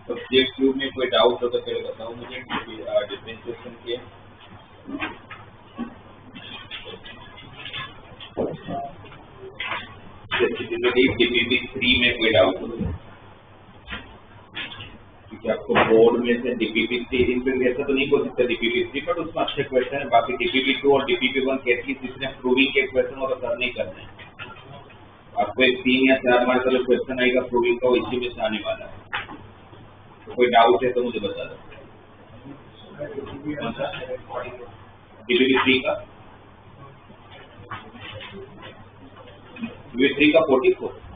Subject Q में कोई doubt हो तो पहले बताओ मुझे डिफरेंशिएशन के DPP3 में कोई डाउट हो क्योंकि आपको बोर्ड में से DPP3 ऐसा तो नहीं बोल सकते DPP3 बट उसमें अच्छे क्वेश्चन है। बाकी DPP2 और DPP1 एटलीस्ट इसमें प्रूविंग के क्वेश्चन और सर नहीं करने हैं। आपको एक 3 या 4 मार्क का जो क्वेश्चन आएगा प्रूविंग का वो इसी में से आने वाला है। कोई डाउट है तो मुझे बता दो। DPP3 का 3 का 44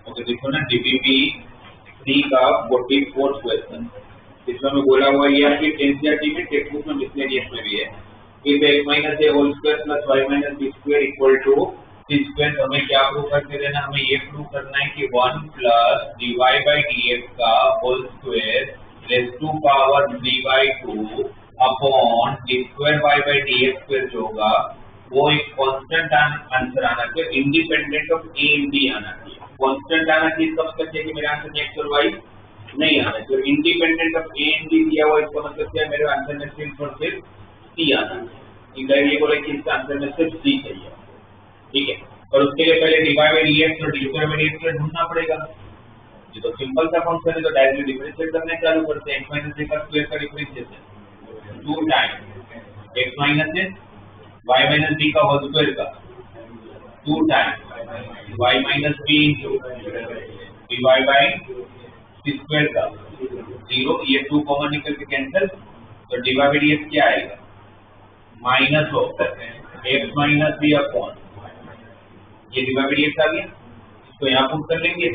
ओके देखो ना डीपीपी 3 का 44 क्वेश्चन इसमें बोला हुआ ये आपकी एनसीईआरटी में टेक्स्ट बुक में मिसलेनियस में भी है if x minus a whole square plus y minus b square equal to c square हमें क्या प्रूव करके देना हमें ये प्रूव करना है कि 1 प्लस dy बाई dx का whole square raise to power 3/2 upon d square y by dx square जो होगा वो एक कांस्टेंट आंसर आना चाहिए independent of a and b आना चाहिए कांस्टेंट आना चाहिए इसका मतलब है कि मेरा आंसर x और y नहीं आना है तो independent of a and b दिया हुआ इसका मतलब क्या है मेरे आंसर में सिर्फ और सिर्फ c आना है इधर ये बोले कि इसका आंसर में सिर्फ c चाहिए ठीक है और उसके लिए पहले dy बाई dx और d square by dx square ढूंढना पड़ेगा ये तो सिंपल सा फंक्शन है तो डायरेक्टली डिफरेंशिएट करने चालू करते हैं x माइनस a का स्क्वायर का differentiation 2 time x minus a y minus b का होल स्क्वायर का 2 time y minus b into dy by c square का 0 ये 2 कॉमन निकल के कैंसिल तो dy बाई dx क्या आएगा minus of x minus b upon ये dy बाई dx आ गया तो यहाँ पुट कर लेंगे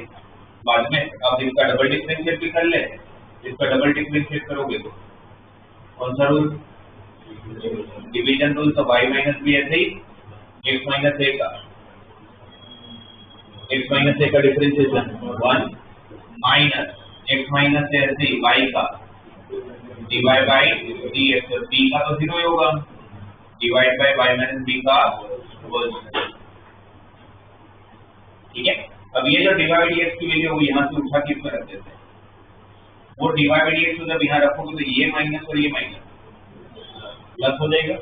बाद में अब इसका डबल डिफरेंशिएट भी कर ले इसका डबल डिफरेंशिएट करोगे तो कौन सा रूल डिवीजन रूल तो y माइनस b ऐसे ही x माइनस a का differentiation 1 minus x minus a ऐसे ही y का dy बाई dx तो b का तो 0 ही होगा divide by y minus b का होल ठीक है अब ये जो dy बाई dx की वैल्यू वो यहाँ से उठा के इसमें रख देते हैं वो dy बाई dx को जब यहाँ रखोगे तो ये माइनस और ये माइनस प्लस हो जाएगा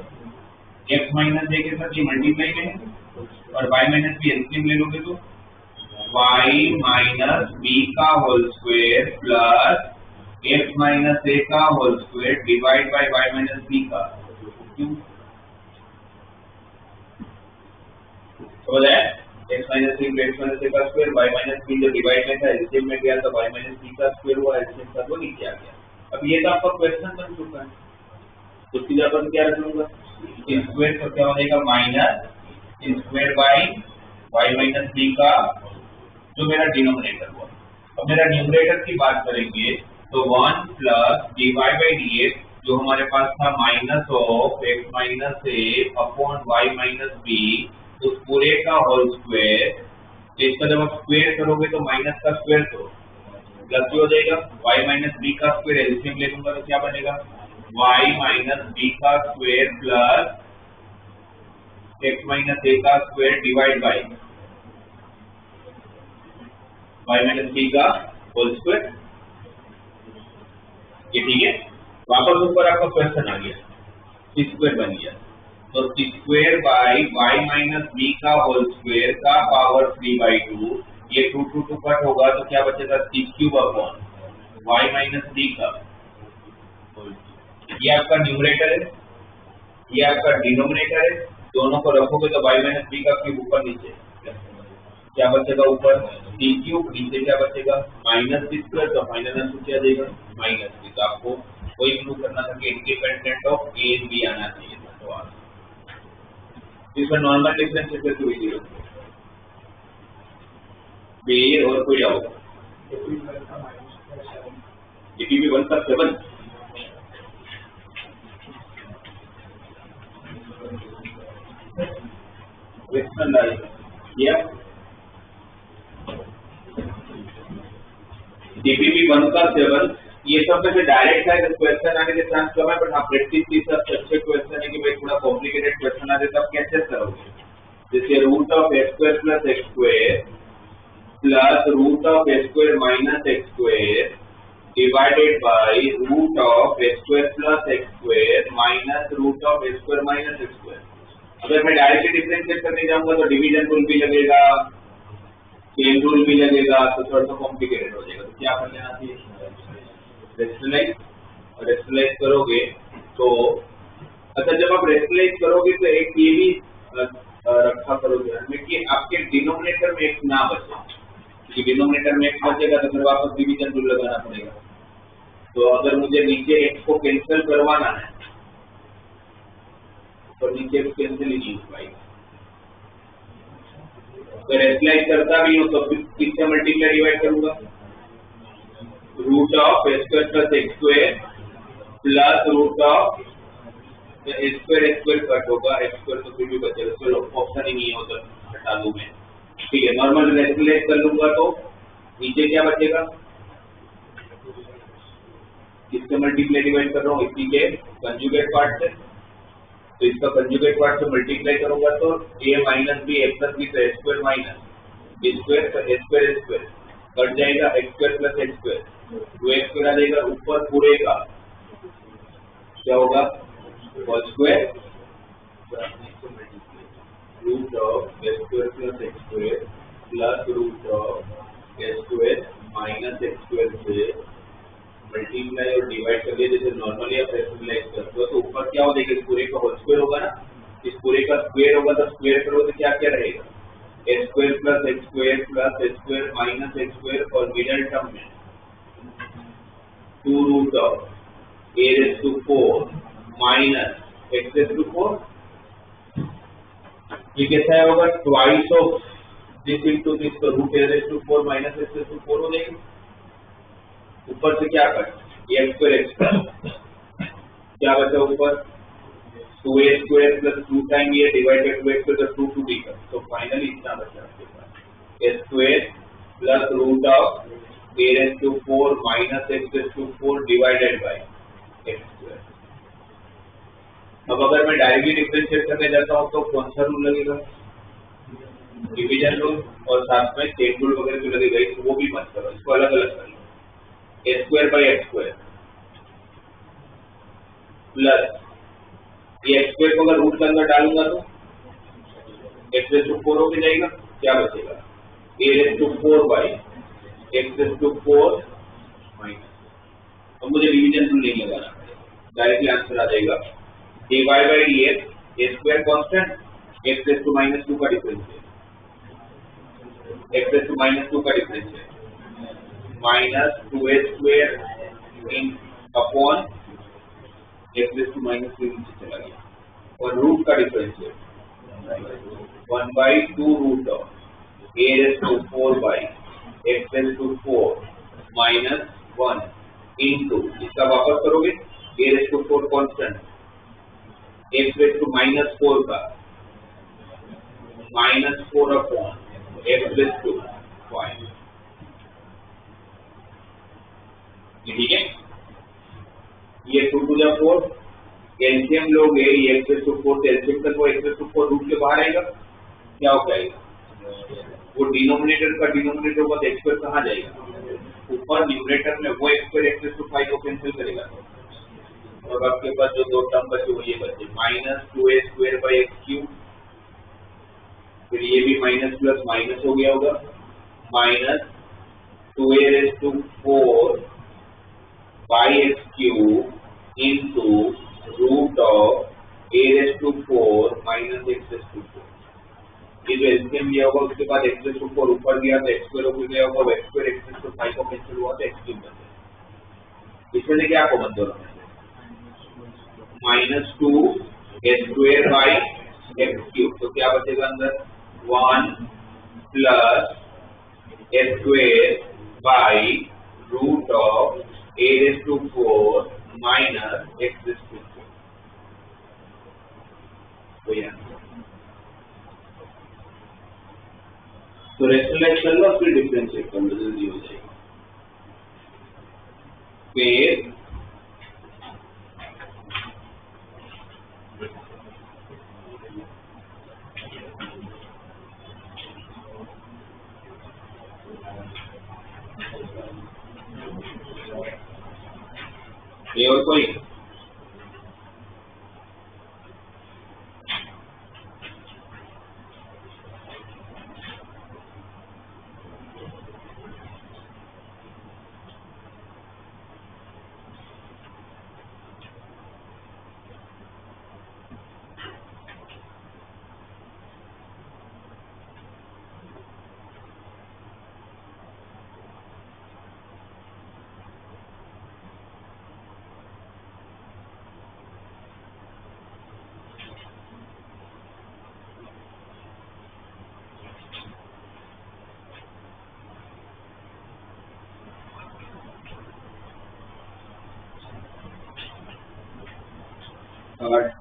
x माइनस a के साथ ये मल्टीप्लाई में है और y माइनस b एलसीएम ले लोगे तो y माइनस b का whole square plus x minus a का whole square divide by y minus b का क्यों हो जाए x minus b x minus a का स्क्वायर y माइनस b जो डिवाइड में था एलसीएम में गया तो y माइनस b का स्क्वायर हुआ एलसीएम का वो नीचे आ गया अब ये तो आपका क्वेश्चन बन चुका है तो सीधा अपन क्या रखूंगा स्क्वायर तो क्या हो जाएगा minus square by y minus b का जो मेरा डिनोमिनेटर हुआ अब मेरा न्यूमरेटर की बात करेंगे तो 1 प्लस dy बाई dx जो हमारे पास था minus of x minus a upon y minus b उस पूरे का होल स्क्वायर इसका जब आप स्क्वायर करोगे तो माइनस का स्क्वायर तो प्लस हो जाएगा y माइनस b का स्क्वायर एलसीएम ले लूंगा तो क्या बनेगा y माइनस b का square plus x minus a का square divide by y minus b का होल स्क्वायर ये ठीक है वापस ऊपर आपका क्वेश्चन आ गया c स्क्वायर बन गया तो c square by y minus b का होल स्क्वायर का पावर 3/2 ये 2 2 2 कट होगा तो क्या बचेगा c cube upon y minus b का ये आपका न्यूमरेटर है ये आपका डिनोमिनेटर है दोनों को रखोगे तो y माइनस b का क्यूब ऊपर नीचे क्या बचेगा ऊपर c क्यूब नीचे क्या बचेगा माइनस b स्क्वायर तो फाइनल आंसर क्या देगा माइनस b तो आपको कोई प्रूव करना था कि independent of a and b आना चाहिए तो आप इसमें नॉर्मल डिफरेंशिएट करके हुई जीरो बे और कोई डाउट डीपीपी 1 का 7 क्वेश्चन या डीपीपी 1 का 7 ये सब में से डायरेक्ट है क्वेश्चन आने के चांस कम है बट हाँ प्रैक्टिस की सबसे अच्छे क्वेश्चन है कि भाई थोड़ा कॉम्प्लिकेटेड क्वेश्चन आ जाए तब कैसे करोगे जैसे root of x square plus x square plus root of x square minus x square divided by root of x square plus x square minus root of x square minus x square अगर मैं directly differentiate करने जाऊंगा तो division rule भी लगेगा chain rule भी लगेगा तो थोड़ा सा कॉम्प्लिकेटेड हो जाएगा तो क्या कर लेना चाहिए रेशनलाइज करोगे तो अच्छा जब आप रेशनलाइज करोगे तो एक ये भी रखा करो ध्यान में कि आपके डिनोमिनेटर में एक ना बचे कि डिनोमिनेटर में x बचेगा तो फिर वापस डिवीजन रूल लगाना पड़ेगा। तो अगर मुझे नीचे x को कैंसिल करवाना है तो नीचे x कैंसिल ही नहीं हो पाएगा। अगर एप्लाई करता भी हूँ तो किससे मल्टीप्लाई डिवाइड करूंगा, root of x square plus x square plus root of x square cut होगा, x स्क्वायर तो फिर भी बचेगा, चलो ऑप्शन ही नहीं है उधर, हटा दूं मैं। ठीक है, नॉर्मल रेगुलेट कर लूंगा तो नीचे क्या बचेगा, किससे मल्टीप्लाई डिवाइड कर रहा हूँ, इसी के कंजुगेट पार्ट से। तो इसका कंजुगेट पार्ट से मल्टीप्लाई करूंगा तो a minus b a plus b तो a square minus b square तो ए स्क्वायर कट जाएगा, x square plus x square तो एक्स स्क्वायर आ जाएगा, ऊपर पूरे का क्या होगा whole square root of x square plus x square plus root of x square minus x square से मल्टीप्लाई और डिवाइड कर लिया जैसे नॉर्मली आप रेक्टेंगुलर करते हो। तो ऊपर क्या हो जाएगा, इस पूरे का होल स्क्वायर होगा ना, इस पूरे का स्क्वायर होगा तो स्क्वायर करोगे तो क्या क्या रहेगा, x square plus x square minus x square और मिडल टर्म में 2 root of a raised to 4 minus x raised to 4। ये कैसा होगा, twice of this into this, तो root a raised to 4 minus x raised to 4 हो जाएगी। ऊपर से क्या कट एक्स स्क्वायर क्या बचा ऊपर 2a स्क्वायर प्लस 2 टाइम ये डिवाइडेड टू एक्स तो 2 डी का, तो फाइनली इतना बचा आपके पास a square plus root of a raised to 4 minus x raised to 4 divided by x square. अब अगर मैं डायरेक्टली डिफरेंशिएट करने जाता हूँ तो कौन सा रूल लगेगा, डिवीजन रूल, और साथ में चेन रूल वगैरह जो लगेगा तो वो भी मत करो, इसको अलग अलग कर लो। A square by x square plus ये एक्स स्क्वायर को अगर रूट के अंदर डालूंगा तो एक्स रेज़ टू 4 हो जाएगा, क्या बचेगा a raise to 4 by x raise to 4 minus. अब मुझे डिवीजन रूल नहीं लगाना पड़ेगा, डायरेक्टली आंसर आ जाएगा dy by dx a square constant x raise to minus 2 का differential, x raise to minus 2 का differential minus 2a square in upon x raise to minus 3 नीचे चला गया, और रूट का differential 1/2 root of a raise to 4 by x raise to 4 minus 1 into, इसका वापस करोगे a raise to 4 constant x raise to minus 4 का minus 4 upon x raise to 5। ठीक है, ये 2 टू द 4 एलसीएम लोगे, ये x रेज़ टू 4 से एलसीएम तक वो x रेज़ टू 4 रूट के बाहर आएगा, क्या हो जाएगा, वो डिनोमिनेटर का डिनोमिनेटर होगा तो x स्क्वायर कहाँ जाएगा, ऊपर न्यूमरेटर में वो x square x raise to 5 को कैंसिल करेगा, और आपके पास जो दो टर्म बचे वो ये बचे minus 2a square by x cube, फिर ये भी माइनस प्लस माइनस हो गया होगा, minus 2a raise to 4 by x cube into root of a raised to 4 minus x raised to 4। ये जो एलसीएम लिया होगा उसके बाद x raised to 4 ऊपर गया तो x स्क्वायर हो गया होगा, x square x raised to 5 को कैंसिल हुआ तो x क्यूब बन जाएगा। इसमें से क्या कॉमन दोनों में minus 2 a square by x cube, तो क्या बचेगा अंदर 1 plus a square by root of a raised to 4 minus x raised to 4। तो रेशनलाइज कर लो फिर डिफरेंशिएट कर लो, जल्दी हो जाएगा। फिर ये और कोई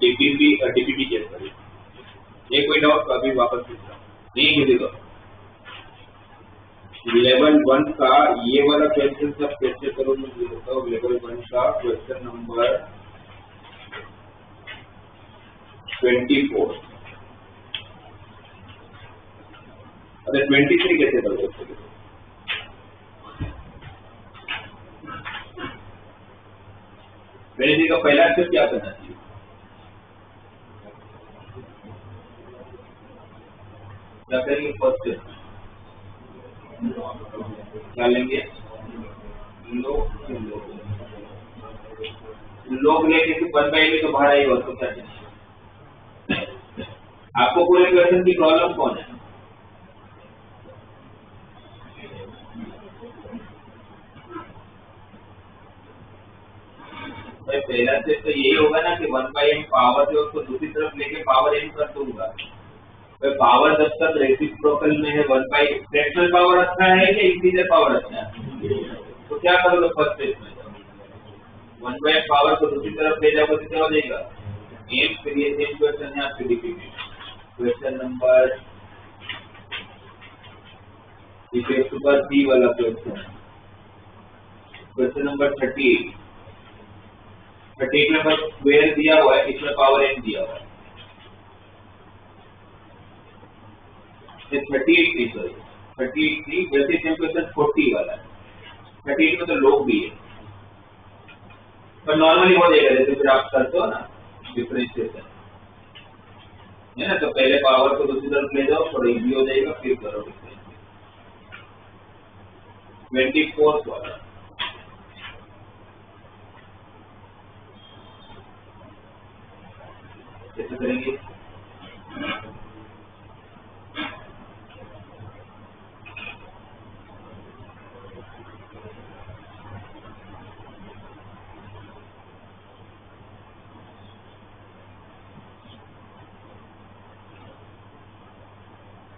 डीपीपी केस करिए। एक कोई डाउट अभी वापस नहीं मिलेगा। लेवल 1 का ये वाला क्वेश्चन सब कैसे करो मुझे बताओ। लेवल 1 का क्वेश्चन नंबर 24। अरे 23 कैसे करोगे? मैंने का पहला अक्षर क्या करना चाहिए? क्या करेंगे? फर्स्ट क्या लेंगे? लोग लेके तो बन पाएंगे तो भाड़ा ही हो तो क्या चाहिए? आपको पूरे क्वेश्चन की प्रॉब्लम कौन है? भाई पहला स्टेप तो यही होगा ना कि 1/n पावर जो उसको दूसरी तरफ लेके पावर n कर दूंगा। पावर जब तक रेसिप्रोकल में है 1/, फ्रैक्शनल पावर अच्छा है या इंटीजर पावर अच्छा है? तो क्या करोगे फर्स्ट स्टेप में? 1/n पावर को दूसरी तरफ ले जाओगे तो क्या हो जाएगा? एम फिर ये सेम क्वेश्चन है आपके डीपीपी। क्वेश्चन नंबर सुपर सी वाला क्वेश्चन। क्वेश्चन नंबर 38 में बस स्क्वायर दिया हुआ है, इसमें पावर n दिया हुआ है। 38 नहीं, सॉरी 38 नहीं, वैसे सेम क्वेश्चन 40 वाला है। 38 में तो लोग भी है पर नॉर्मली हो जाएगा जैसे फिर आप करते हो ना डिफरेंशिएशन है ना, तो पहले पावर को दूसरी तरफ ले जाओ, थोड़ा इजी हो जाएगा, फिर करो डिफरेंशिएशन। 24 वाला कैसे करेंगे?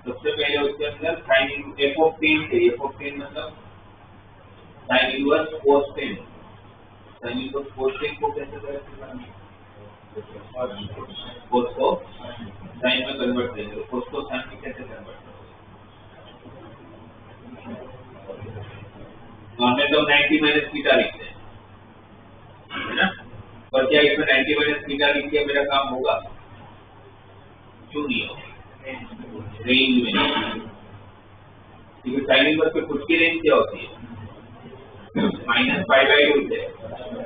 सबसे पहले उसके अंदर साइन f(10) है। f(10) मतलब sine inverse cos(10). Sine inverse cos(10) को कैसे करेंगे? cos को साइन में कन्वर्ट करेंगे। cos को साइन में कैसे कन्वर्ट करेंगे? नॉर्मल तो 90 माइनस थीटा लिखते हैं है ना, पर क्या इसमें 90 माइनस थीटा लिख के मेरा काम होगा? क्यों नहीं होगा? रेंज में क्योंकि साइन इनवर्स पे खुद की रेंज क्या होती है? -π/2 से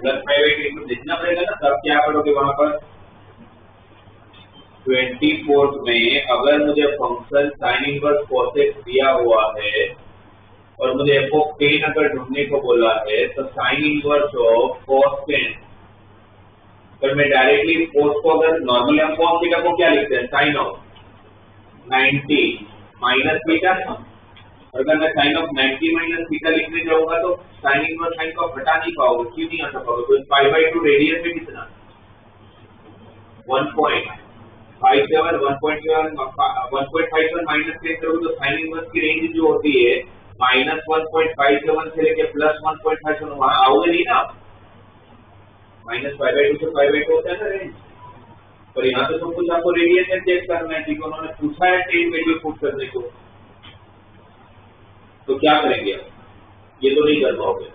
+π/2 देखना पड़ेगा ना, तब क्या करोगे वहां पर? 24 में अगर मुझे function sine inverse cos x दिया हुआ है और मुझे f(10) अगर ढूंढने को बोला है तो साइन इनवर्स ऑफ cos(10), पर मैं डायरेक्टली cos को अगर नॉर्मली हम cos थीटा को क्या लिखते हैं? Sine of 90 minus theta. अगर मैं साइन ऑफ 90 माइनस थीटा लिखने जाऊंगा तो साइन इनवर्स साइन को हटा नहीं पाओगे। क्यों नहीं हटा पाओगे? तो π/2 रेडियस में कितना? 1.57 माइनस से करोगे तो साइन इनवर्स की रेंज जो होती है -1.57 से लेके +1.57, वहां आओगे नहीं ना। -π/2 से π/2 होता है ना रेंज, पर यहाँ तो सब कुछ आपको रेडियस में चेक करना है क्योंकि उन्होंने पूछा है 10 वैल्यू पुट करने को। तो क्या करेंगे आप? ये तो नहीं कर पाओगे,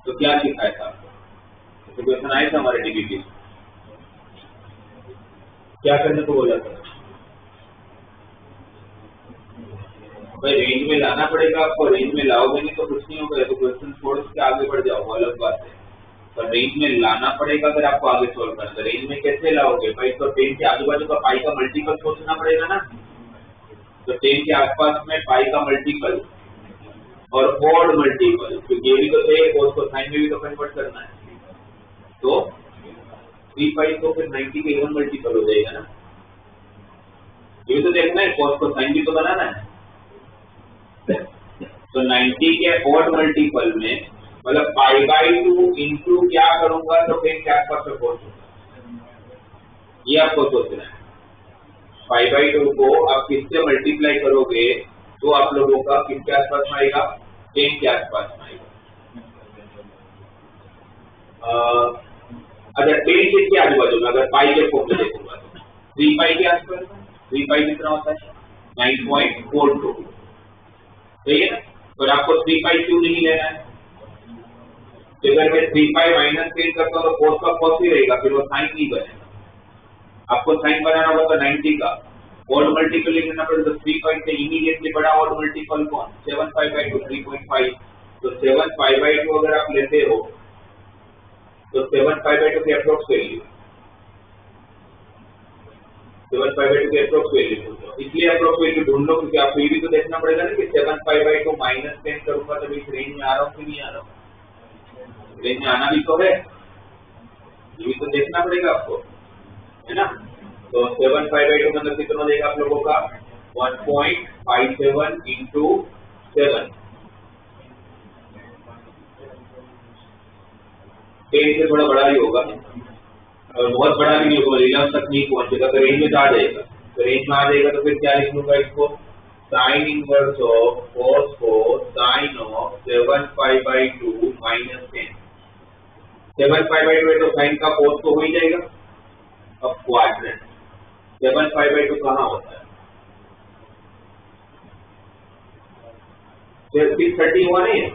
तो क्या सिखाया था आपको? तो क्वेश्चन आया था हमारे डीबीपी, क्या करने को बोला था? भाई रेंज में लाना पड़ेगा आपको, रेंज में लाओगे नहीं तो कुछ नहीं होगा। तो क्वेश्चन छोड़ के आगे बढ़ जाओ, अलग बात है, पर रेंज में लाना पड़ेगा अगर आपको आगे सॉल्व करना। तो रेंज में कैसे लाओगे भाई? तो 10 के आजू बाजू का पाई का मल्टीपल सोचना पड़ेगा ना। तो 10 के आसपास में पाई का मल्टीपल और ऑड मल्टीपल, क्योंकि ये भी तो है cos को साइन में भी तो कन्वर्ट करना है। तो 3π तो फिर 90 के इवन मल्टीपल हो जाएगा ना। ये तो देखना है, cos को साइन भी तो बनाना है। तो 90 के ऑड मल्टीपल में मतलब π/2 इंटू क्या करूंगा तो फिर क्या आसपास में पहुंचूंगा, ये आपको सोचना है। π/2 को आप किससे मल्टीप्लाई करोगे तो आप लोगों का किसके आसपास में आएगा? 10 के आसपास में आएगा। अच्छा 10 के आजू बाजू में अगर पाई के फॉर्म में देखूंगा तो 3 पाई के आसपास 3 पाई कितना होता है 9.42 सही है ना। और आपको 3 पाई क्यों नहीं लेना है, तो अगर मैं 3 पाई माइनस 10 करता हूँ तो कोस का कोस ही रहेगा, फिर वो साइन नहीं बनेगा। आपको साइन बनाना होगा तो 90 का ऑड मल्टीपल लेना पड़ेगा, तो 3 पाई से इमीडिएटली बड़ा ऑड मल्टीपल कौन 7 पाई बाई 2 3.5, तो 7 पाई बाई 2 अगर आप लेते हो तो 7 पाई बाई 2 की अप्रोक्स वैल्यू 7 पाई बाई 2 की अप्रोक्स वैल्यू ढूंढ लो, इसलिए अप्रोक्स वैल्यू ढूंढ लो क्योंकि आपको ये भी तो देखना पड़ेगा ना कि 7 पाई बाई 2 माइनस 10 करूंगा तो इस रेंज में आ रहा हूँ कि नहीं आ रहा हूँ, रेंज में आना भी तो है, ये भी तो देखना पड़ेगा आपको, है ना। तो 7 पाई बाई 2 मतलब कितना देगा आप लोगों का 1.57 इंटू 7, 10 से थोड़ा बड़ा ही होगा और बहुत बड़ा भी नहीं होगा, 11 तक नहीं पहुंचेगा तो रेंज में तो आ जाएगा, तो रेंज में आ जाएगा तो फिर क्या लिख लूंगा इसको साइन इनवर्स ऑफ cos को sine of 7 pi by 2 minus 10, 7 pi by 2 है तो साइन का cos तो हो ही जाएगा। अब क्वाड्रेंट 7 पाई बाई 2 कहाँ होता है, 630 हुआ नहीं है,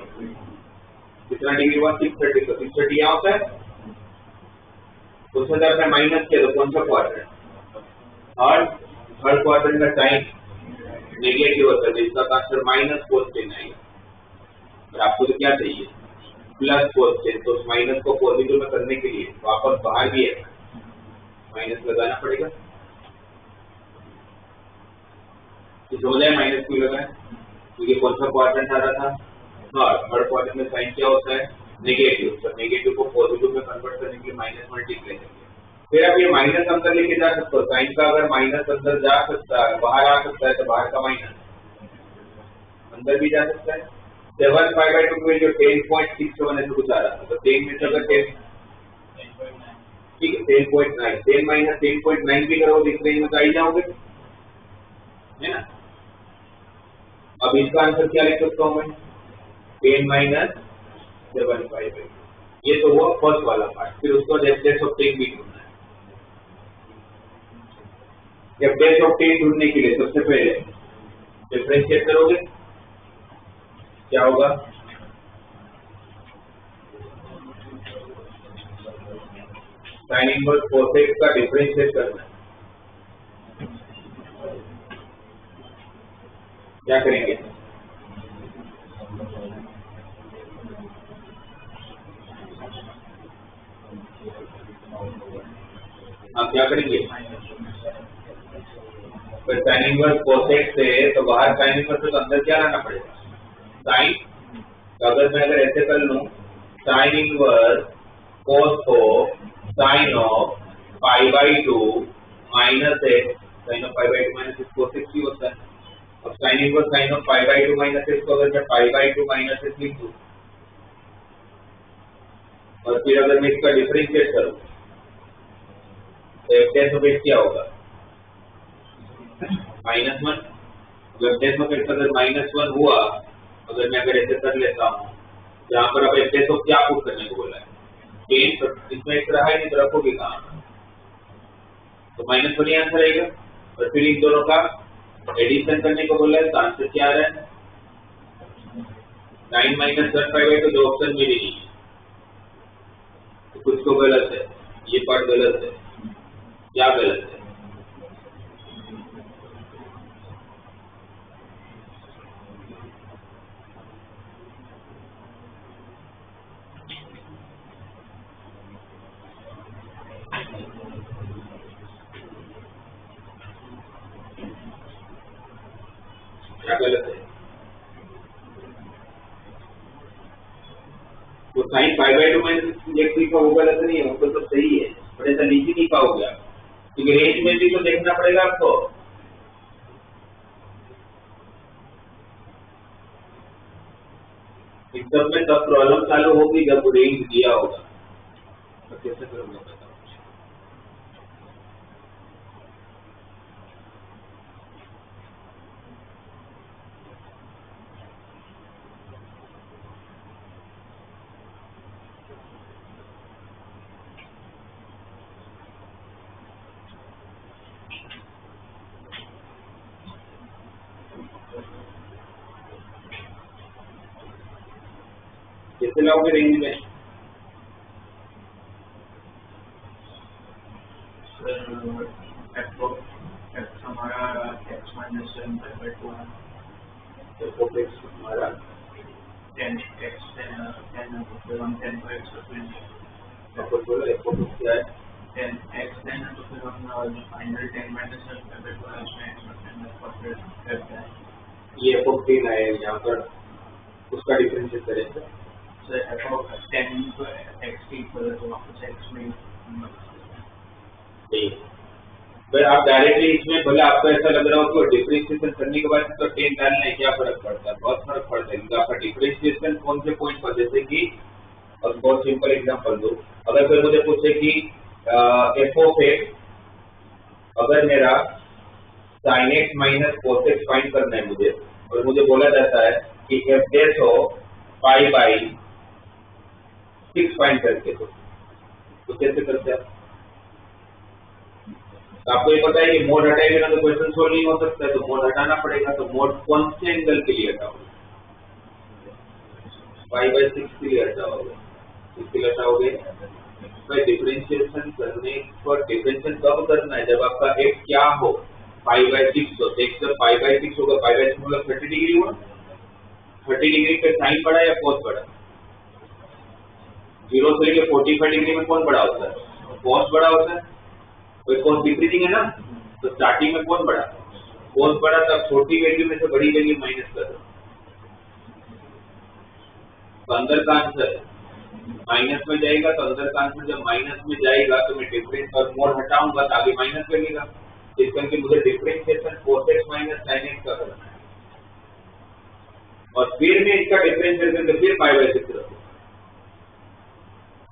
कितना डिग्री हुआ 630, तो 630 यहाँ होता है, उसमें जब मैं माइनस किया तो कौन सा क्वाड्रेंट, और हर क्वाड्रेंट का साइन नेगेटिव होता है, इसका आंसर माइनस cos 10 आएगा, और आपको तो क्या चाहिए प्लस cos 10, तो उस माइनस को पॉजिटिव में करने के लिए वापस बाहर भी है माइनस लगाना पड़ेगा, तो समझ आए माइनस क्यों लगाए, क्योंकि कौन सा क्वाड्रेंट आ रहा था, हाँ हर क्वाड्रेंट में साइन क्या होता है नेगेटिव, तो नेगेटिव को पॉजिटिव में कन्वर्ट करने के लिए माइनस मल्टीप्लाई करेंगे, फिर अब ये माइनस अंदर लेके जा सकते हो, साइन का अगर माइनस अंदर जा सकता है बाहर आ सकता है तो बाहर का माइनस अंदर भी जा सकता है। 7 पाई बाई 2 में जो 10.67 है तो कुछ आ रहा था, तो 10 में से अगर 10 ठीक है 10.9, 10 माइनस 10.9 भी करोगे इस रेंज में तो आई जाओगे, है ना। अब इसका आंसर क्या लिख सकता हूँ मैं 10 माइनस 7 पाई बाई, ये तो हुआ फर्स्ट वाला पार्ट, फिर उसको डेफ ऑफ 10 भी ढूंढना है। जब डेफ ऑफ 10 ढूंढने के लिए सबसे पहले डिफरेंशिएट करोगे क्या होगा, साइन इनवर्स cos x का डिफरेंशिएट करना है, क्या करेंगे आप क्या करेंगे, साइन इनवर्स cos x है तो बाहर साइन इनवर्स तो अंदर क्या लाना पड़ेगा साइन, तो अगर ऐसे कर लूं साइन इनवर्स cos को sine of pi by 2 minus x, sine of pi by 2 minus x cos x ही होता है, अब sine inverse sine of pi by 2 minus x को अगर मैं पाई बाई 2 माइनस एक्स लिख दूं और फिर अगर मैं इसका डिफरेंशिएट करूं तो f डैश ऑफ x क्या होगा -1, अगर डैश ऑफ x अगर -1 हुआ, अगर मैं ऐसे कर लेता हूँ जहाँ पर अब f डैश ऑफ क्या पुट करने को बोला है 10, तो इसमें x रहा है नहीं तो रखोगे कहाँ, तो -1 ही आंसर आएगा, और फिर इन दोनों का एडिशन करने को बोला है तो आंसर क्या आ रहा है 9 माइनस 1 पाई बाई 2, जो ऑप्शन मिली नहीं है तो कुछ तो गलत है, ये पार्ट गलत है, क्या गलत है क्या गलत है, वो sine pi by 2 minus x लिखा वो गलत नहीं है, वो तो सही है, पर ऐसा लिख ही नहीं पाओगे आप, क्योंकि रेंज में भी तो देखना पड़ेगा आपको, इस सब में तब प्रॉब्लम चालू होगी जब रेंज दिया होगा, तो कैसे करोगे बताओ। कैसे लाओगे रेंज में? हमारा x माइनस 1/2 है, तो x हमारा 10x 10 तो हम 10 को x को 20 आपको बोला f क्या है 10x 10 तो फिर हम फाइनल 10 माइनस 1/2 है, उसमें x को 10 को फिर करते हैं। ये f है यहाँ पर, उसका डिफरेंशिएट करेंगे so f of 10 को x की इक्वल है, तो वापस x में फिर आप डायरेक्टली इसमें भले आपको ऐसा लग रहा हो कि डिफरेंशिएशन करने के बाद तो 10 डालना है, क्या फर्क पड़ता है? बहुत फर्क पड़ता है, क्योंकि आपका डिफरेंशिएशन कौन से पॉइंट पर, जैसे कि और बहुत सिंपल एग्जांपल दो, अगर कोई मुझे पूछे कि f ऑफ x, अगर मेरा sin x minus cos x find करना है मुझे, और मुझे बोला जाता है कि f dash of pi by 6 find करके, तो कैसे करते हैं? आपको ये पता है कि मोड हटाएंगे ना तो क्वेश्चन सोल्व नहीं हो सकता है, तो मोड हटाना पड़ेगा। तो मोड कौन से एंगल के लिए हटाओगे? पाई बाई 6 के लिए हटाओगे, इसके लिए हटाओगे। भाई डिफरेंशिएशन करने पर डिफरेंशिएशन कब करना है? जब आपका x क्या हो, पाई बाई 6 हो, तो x जब पाई बाई 6 होगा, पाई बाई 6 मतलब 30 डिग्री हुआ, 30 डिग्री पे साइन बढ़ा या कॉस बढ़ा? 0 से लेके 45 डिग्री में कौन बड़ा होता है? कॉस बड़ा होता है। कोई कॉस डिक्रीजिंग है ना, तो स्टार्टिंग में कौन बढ़ा? कॉस बढ़ा, तब छोटी वैल्यू में से बड़ी वैल्यू माइनस कर दो, तो अंदर का आंसर माइनस में जाएगा। तो अंदर का आंसर जब माइनस में जाएगा तो मैं डिफरेंस और मोड हटाऊंगा तो आगे माइनस लगेगा। इस करके मुझे differentiation cos x minus sin x का करना है, और फिर मैं इसका डिफरेंशिएशन करके फिर पाई बाई 6 रखूंगा।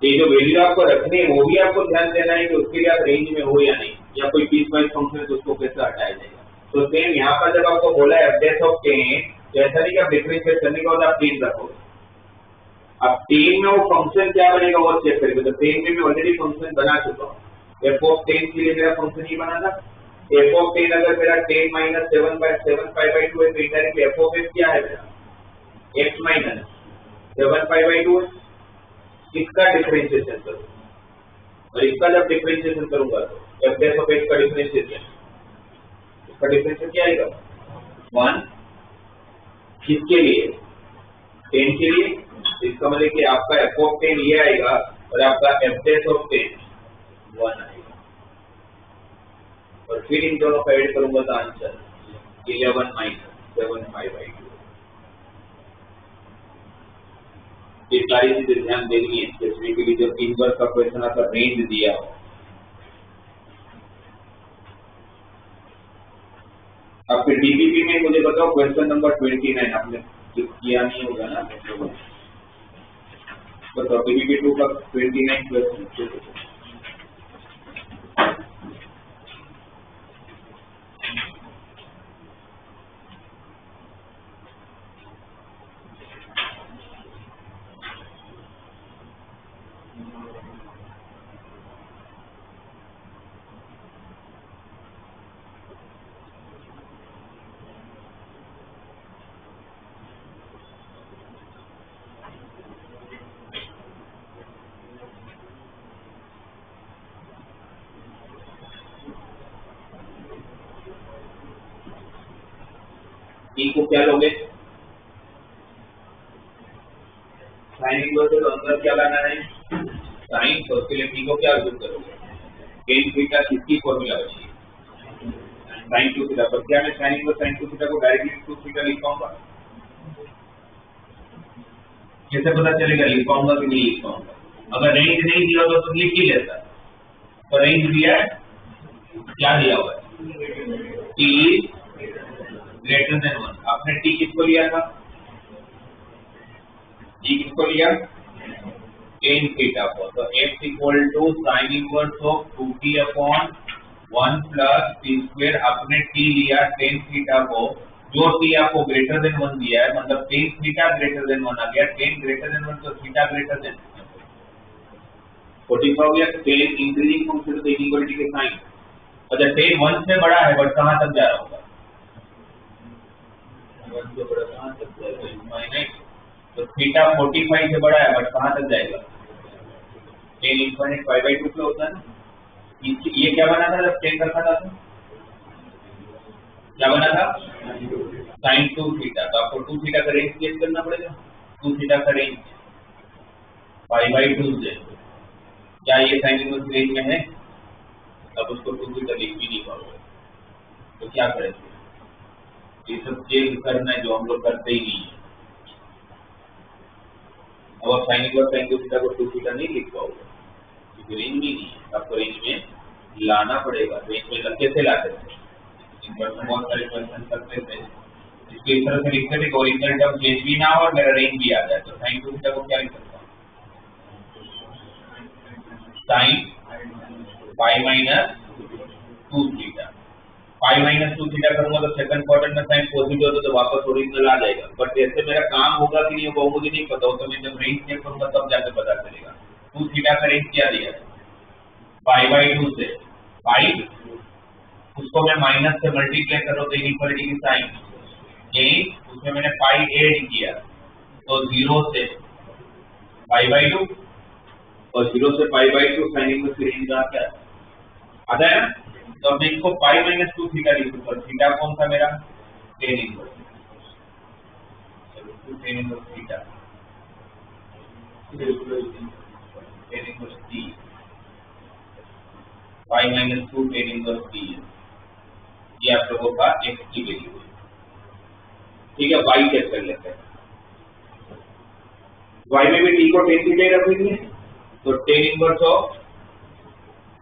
ये जो वैल्यू आपको रखनी है वो भी आपको ध्यान देना है कि उसके लिए आप रेंज में हो या नहीं, या कोई पीस वाइज फंक्शन है तो उसको कैसे हटाया जाएगा। तो सेम यहाँ पर जब आपको बोला है f डैश ऑफ 10, तो ऐसा नहीं कि आप डिफरेंशिएट करने के बाद आप 10 रखोगे, अब 10 में वो फंक्शन क्या बनेगा वो चेक करेंगे। तो 10 में मैं ऑलरेडी फंक्शन बना चुका हूँ, f ऑफ 10 के लिए मेरा फंक्शन ये बना था। f ऑफ 10 अगर मेरा 10 माइनस 7 पाई बाई 2 है, तो इनडायरेक्टली f ऑफ x क्या है मेरा? x माइनस 7 पाई बाई 2 है। इसका डिफरेंशिएशन करूँ, और इसका जब डिफरेंशिएशन करूंगा तो f डैश ऑफ x का डिफरेंशिएशन, इसका डिफरेंशिएशन क्या आएगा? 1 किसके लिए? 10 के लिए। इसका मतलब कि आपका f ऑफ 10 ये आएगा और आपका f डैश ऑफ 10 1 आएगा, और फिर इन दोनों का ऐड करूंगा तो आंसर 11 माइनस 7 पाई बाई 2। ये सारी चीजें ध्यान देनी है, स्पेसिफिकली जब इनवर्स का क्वेश्चन आपका रेंज दिया हो। अब फिर डीबीपी में मुझे बताओ क्वेश्चन नंबर 29 आपने किया नहीं होगा ना, बताओ डीबीपी 2 का 29 क्वेश्चन। टी को क्या लोगे? साइन इनवर्स है तो अंदर क्या लाना है? साइन। तो उसके लिए टी को क्या यूज करोगे? टेन थीटा किसकी फॉर्मूला बची? Sign to theta. पर क्या मैं sign inverse sign to theta को डायरेक्टली टू थीटा लिख पाऊंगा? कैसे पता चलेगा? लिख पाऊंगा कि नहीं लिख पाऊंगा? अगर रेंज नहीं दिया तो तुम लिख ही लेता, तो रेंज दिया है, क्या दिया हुआ है? T greater than 1। आपने टी किसको लिया था? टी किसको लिया? टेन थीटा को। तो x equal to sine inverse of 2t upon 1 plus t square. आपने टी लिया टेन थीटा को, जो टी आपको ग्रेटर देन 1 दिया है, मतलब टेन थीटा ग्रेटर देन 1 आ गया। टेन ग्रेटर देन 1 तो थीटा ग्रेटर देन 45 हो गया। टेन इंक्रीजिंग फंक्शन तो इक्वालिटी के साइन। अच्छा, टेन 1 से बड़ा है बट कहां तक जा रहा होगा? 1 से बड़ा कहां तक जाएगा? इनफाइनाइट। तो थीटा 45 से बड़ा है, बट कहाँ तक जाएगा? टेन इनफाइनाइट पाई बाई 2 पे होता है ना। ये क्या बना था जब टेन रखा था? तो क्या बना था? Sine 2 theta. तो आपको 2 थीटा का रेंज चेक करना पड़ेगा। 2 थीटा का रेंज पाई बाई 2 से, क्या ये साइन इनवर्स रेंज में है? अब उसको 2 थीटा लिख भी नहीं पाओगे, तो क्या करेंगे? ये सब चेक करना है जो हम लोग करते ही नहीं है। अब आप साइन इनवर्स साइन 2 थीटा को 2 थीटा नहीं लिख पाओगे क्योंकि रेंज भी नहीं है। आपको रेंज में लाना पड़ेगा। रेंज में कैसे लाते थे? बहुत सारे क्वेश्चन करते थे, इसको इस तरह से लिखते थे कि ओरिजिनल टर्म चेंज भी ना हो और मेरा रेंज भी आ जाए। तो साइन 2 थीटा को क्या लिख सकता हूँ? Sine pi minus 2 theta. Pi minus 2 theta करूंगा तो सेकंड क्वाड्रेंट में साइन पॉजिटिव होता तो वापस ओरिजिनल आ जाएगा। बट जैसे मेरा काम होगा कि नहीं होगा वो मुझे नहीं पता, वो तो मैं जब रेंज चेक करूंगा तब जाके पता चलेगा। 2 थीटा का रेंज क्या दिया है? पाई बाई 2 से पाई, उसको मैं माइनस से मल्टीप्लाई करो तो इनइक्वालिटी की साइन चेंज, उसमें मैंने पाई ऐड किया तो 0 से पाई बाई 2 और 0 से पाई बाई 2 साइन इनवर्स रेंज का क्या आता है ना। तो अब मैं इसको पाई माइनस 2 थीटा लिखूंगा। थीटा कौन सा मेरा? Tan inverse. Tan inverse theta, tan inverse T, pi minus 2 tan inverse T. ये आप लोगों का एक्स की वैल्यू है। ठीक है, वाई चेक कर लेते हैं। वाई में भी टी को टेन थीटा रखेंगे तो टेन इनवर्स ऑफ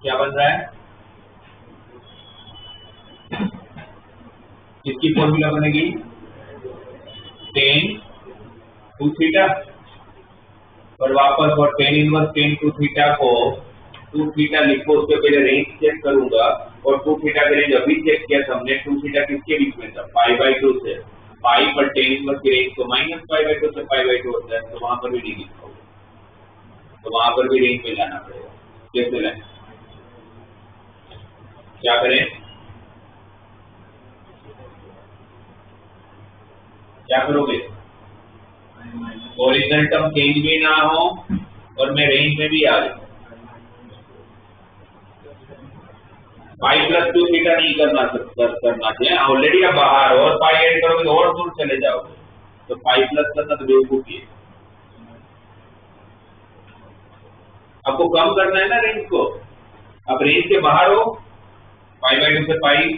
क्या बन रहा है? इसकी फॉर्मूला बनेगी टेन 2 थीटा और वापस और टेन इनवर्स टेन 2 थीटा को 2 थीटा लिखो, उसके पहले रेंज चेक करूंगा और 2 थीटा का रेंज अभी चेक किया था हमने। 2 थीटा किसके बीच में था? पाई बाई 2 से पाई पर टेन इनवर्स की रेंज तो माइनस पाई बाई 2 से पाई बाई 2 होता है, तो वहां पर भी नहीं लिख पाओगे, तो वहां पर भी रेंज में लाना पड़ेगा। कैसे लाए? क्या करें? क्या करोगे? ओरिजिनल टर्म चेंज भी ना हो और मैं रेंज में भी आ जाऊं। पाई प्लस 2 थीटा नहीं करना चाहिए। ऑलरेडी आप बाहर हो और पाई ऐड करोगे तो और दूर चले जाओगे, तो पाई प्लस करना तो बेवकूफी है। आपको कम करना है ना रेंज को। अब रेंज के बाहर हो, पाई बाई 2 से पाई,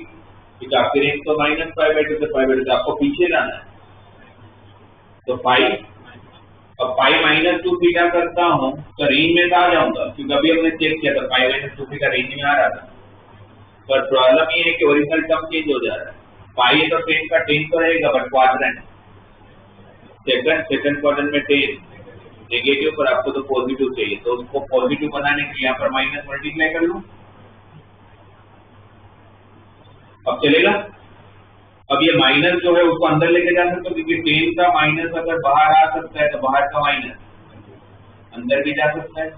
ठीक है, आपकी रेंज तो माइनस पाई बाई 2 से पाई बाई 2, आपको पीछे लाना है तो पाई। अब पाई माइनस 2 थीटा करता हूं तो रेंज में आ जाऊंगा क्योंकि अभी हमने चेक किया था पाई माइनस 2 थीटा रेंज में आ रहा था। पर प्रॉब्लम ये है कि ओरिजिनल टर्म चेंज हो जा रहा है। पाई तो टेन का टेन तो रहेगा बट क्वाड्रेंट सेकंड क्वाड्रेंट में टेन नेगेटिव पर आपको तो पॉजिटिव चाहिए, तो उसको पॉजिटिव बनाने के लिए यहाँ पर माइनस मल्टीप्लाई कर लूं। अब चलेगा। अब ये माइनस जो है उसको अंदर लेके जा सकते हो क्योंकि टेन का माइनस अगर बाहर आ सकता है तो बाहर का माइनस अंदर भी जा सकता है,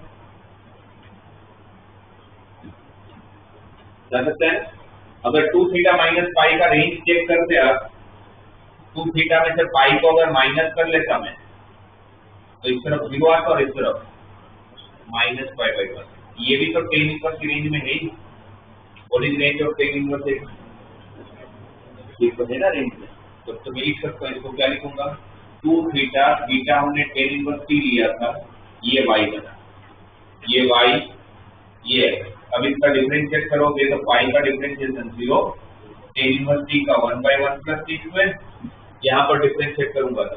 अगर 2 थीटा माइनस पाई का रेंज चेक करते आप, 2 थीटा में से पाई को अगर माइनस कर लेता मैं तो इस तरफ 0 आता और इस तरफ माइनस पाई बाई 1। ये भी तो टेन इनवर्स की रेंज में है ही। What is range of tan inverse x? ये तो है ना रेंज में। तो मैं लिख सकता हूँ, इसको क्या लिखूंगा? 2 थीटा, थीटा हमने टेन इनवर्स टी लिया था, ये वाई बना, ये वाई, ये अब इसका डिफरेंशिएट करोगे तो पाई का डिफरेंशिएशन 0, टेन इनवर्स टी का 1/1 प्लस टी स्क्वायर, यहाँ पर डिफरेंशिएट करूंगा तो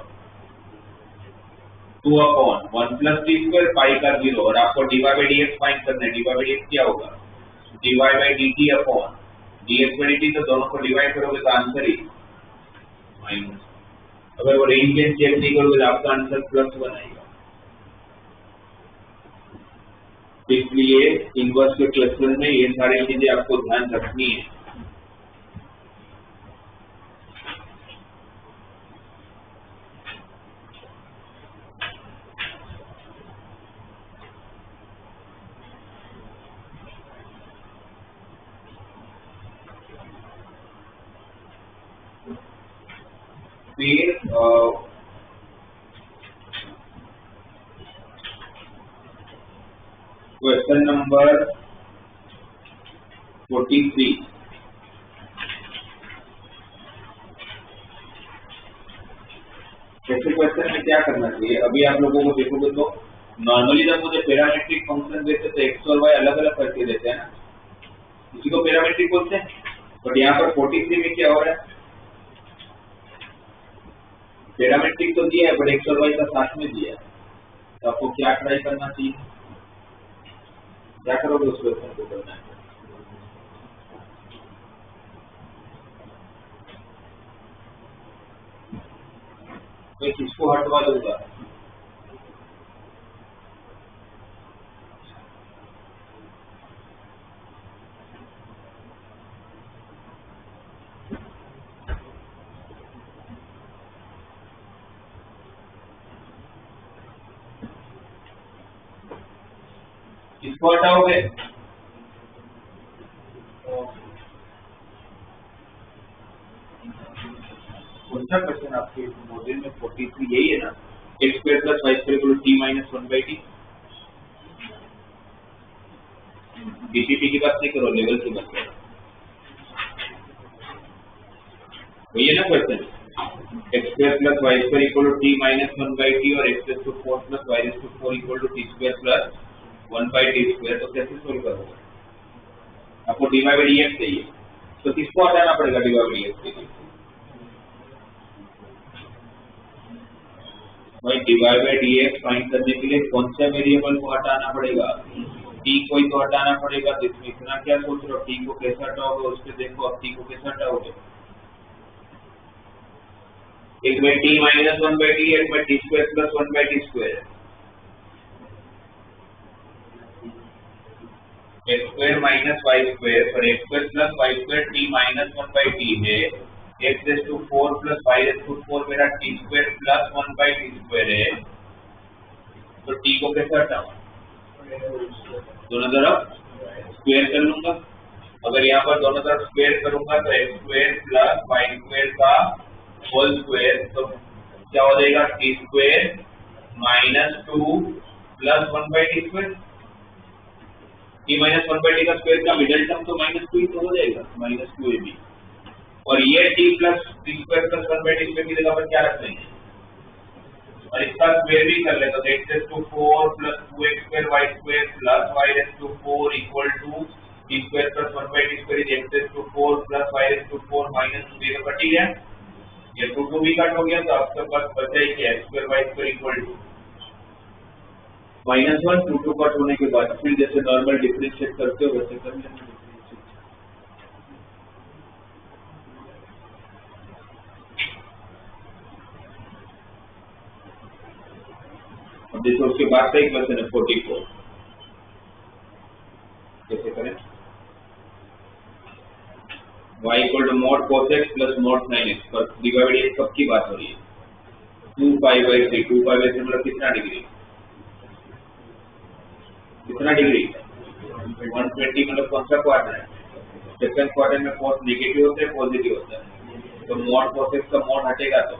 2/1 प्लस टी स्क्वायर, पाई का 0 और आपको dy बाई dx फाइंड करना है। dy बाई dx क्या होगा? dy by dt upon dx by dt, तो दोनों को डिवाइड करोगे तो आंसर ही माइनस। अगर वो रेंज में चेक नहीं करोगे तो आपका आंसर +1 आएगा। इसलिए इनवर्स के क्वेश्चन में ये सारी चीजें आपको ध्यान रखनी है। फिर क्वेश्चन नंबर 43। ऐसे क्वेश्चन में क्या करना चाहिए? अभी आप लोगों को देखोगे तो नॉर्मली जब मुझे पैरामीट्रिक फंक्शन देते तो एक्स और वाई अलग अलग करके देते हैं ना, इसी को पैरामीट्रिक बोलते हैं। बट यहाँ पर 43 में क्या हो रहा है? पैरामीट्रिक तो दिया है बट एक्स और वाई का साथ में दिया है, तो आपको क्या ट्राई करना चाहिए? क्या करोगे उस क्वेश्चन को करना है? मैं किसको हटवा दूंगा? किसको हटाओगे? कौन सा क्वेश्चन आपके मॉड्यूल में 43 यही है ना? X square plus y square equal to t minus 1/t। DPP की बात नहीं करो, लेवल की बात करो। वही है ना question? X square plus y square equal to t minus 1/t और x raise to 4 plus y raise to 4 equal to t square plus 1/t square. तो कैसे सोल्व करोगे? आपको d y by d x चाहिए, तो किसको हटाना पड़ेगा d y by d x के लिए? भाई डिवाइड बाय dx फाइंड करने के लिए कौन सा वेरिएबल को हटाना पड़ेगा? t को ही तो हटाना पड़ेगा। तो इसमें इतना क्या सोच रहे हो? t को कैसे हटाओगे उस पर देखो। अब t को कैसे हटाओगे? एक में t माइनस 1/t, एक में t square plus 1/t square. X square minus y square पर x square plus y square t minus 1/t है। X raise to 4 plus y raise to 4 मेरा T square plus 1/t square है। तो T को कैसे हटाऊं? दोनों तरफ स्क्वायर कर लूंगा। अगर यहाँ पर दोनों तरफ स्क्वायर करूंगा तो x square plus y square का होल स्क्वायर, तो क्या हो जाएगा? T square minus 2 plus 1/t square. T minus 1/t का स्क्वायर का मिडिल टर्म तो -2 ही तो हो जाएगा, -2ab। और ये t plus t square plus 1/t square की जगह पर क्या रख देंगे? और इसका स्क्वायर भी कर ले तो x raise to 4 plus 2x square y square plus y raise to 4 equal to t square plus 1/t square is x raise to 4 plus y raise to 4 minus 2 ये कट गया। ये 2 भी कट हो गया, तो आपके पास बचा ही क्या? x square y square equal to -1। 2 cut होने के बाद फिर जैसे नॉर्मल डिफरेंशिएट करते हो वैसे कर लेना। अब देखो उसके बाद का एक क्वेश्चन है 44। कैसे करें? y equal to mod cos x plus mod sin x पर डिवाइड x कब की बात हो रही है? 2π/3। 2π/3 मतलब कितना डिग्री? कितना डिग्री? 120। मतलब कौन सा क्वार्टर है? सेकंड क्वार्टर में cos नेगेटिव होता है पॉजिटिव होता है, तो मॉड cos x का मॉड हटेगा तो,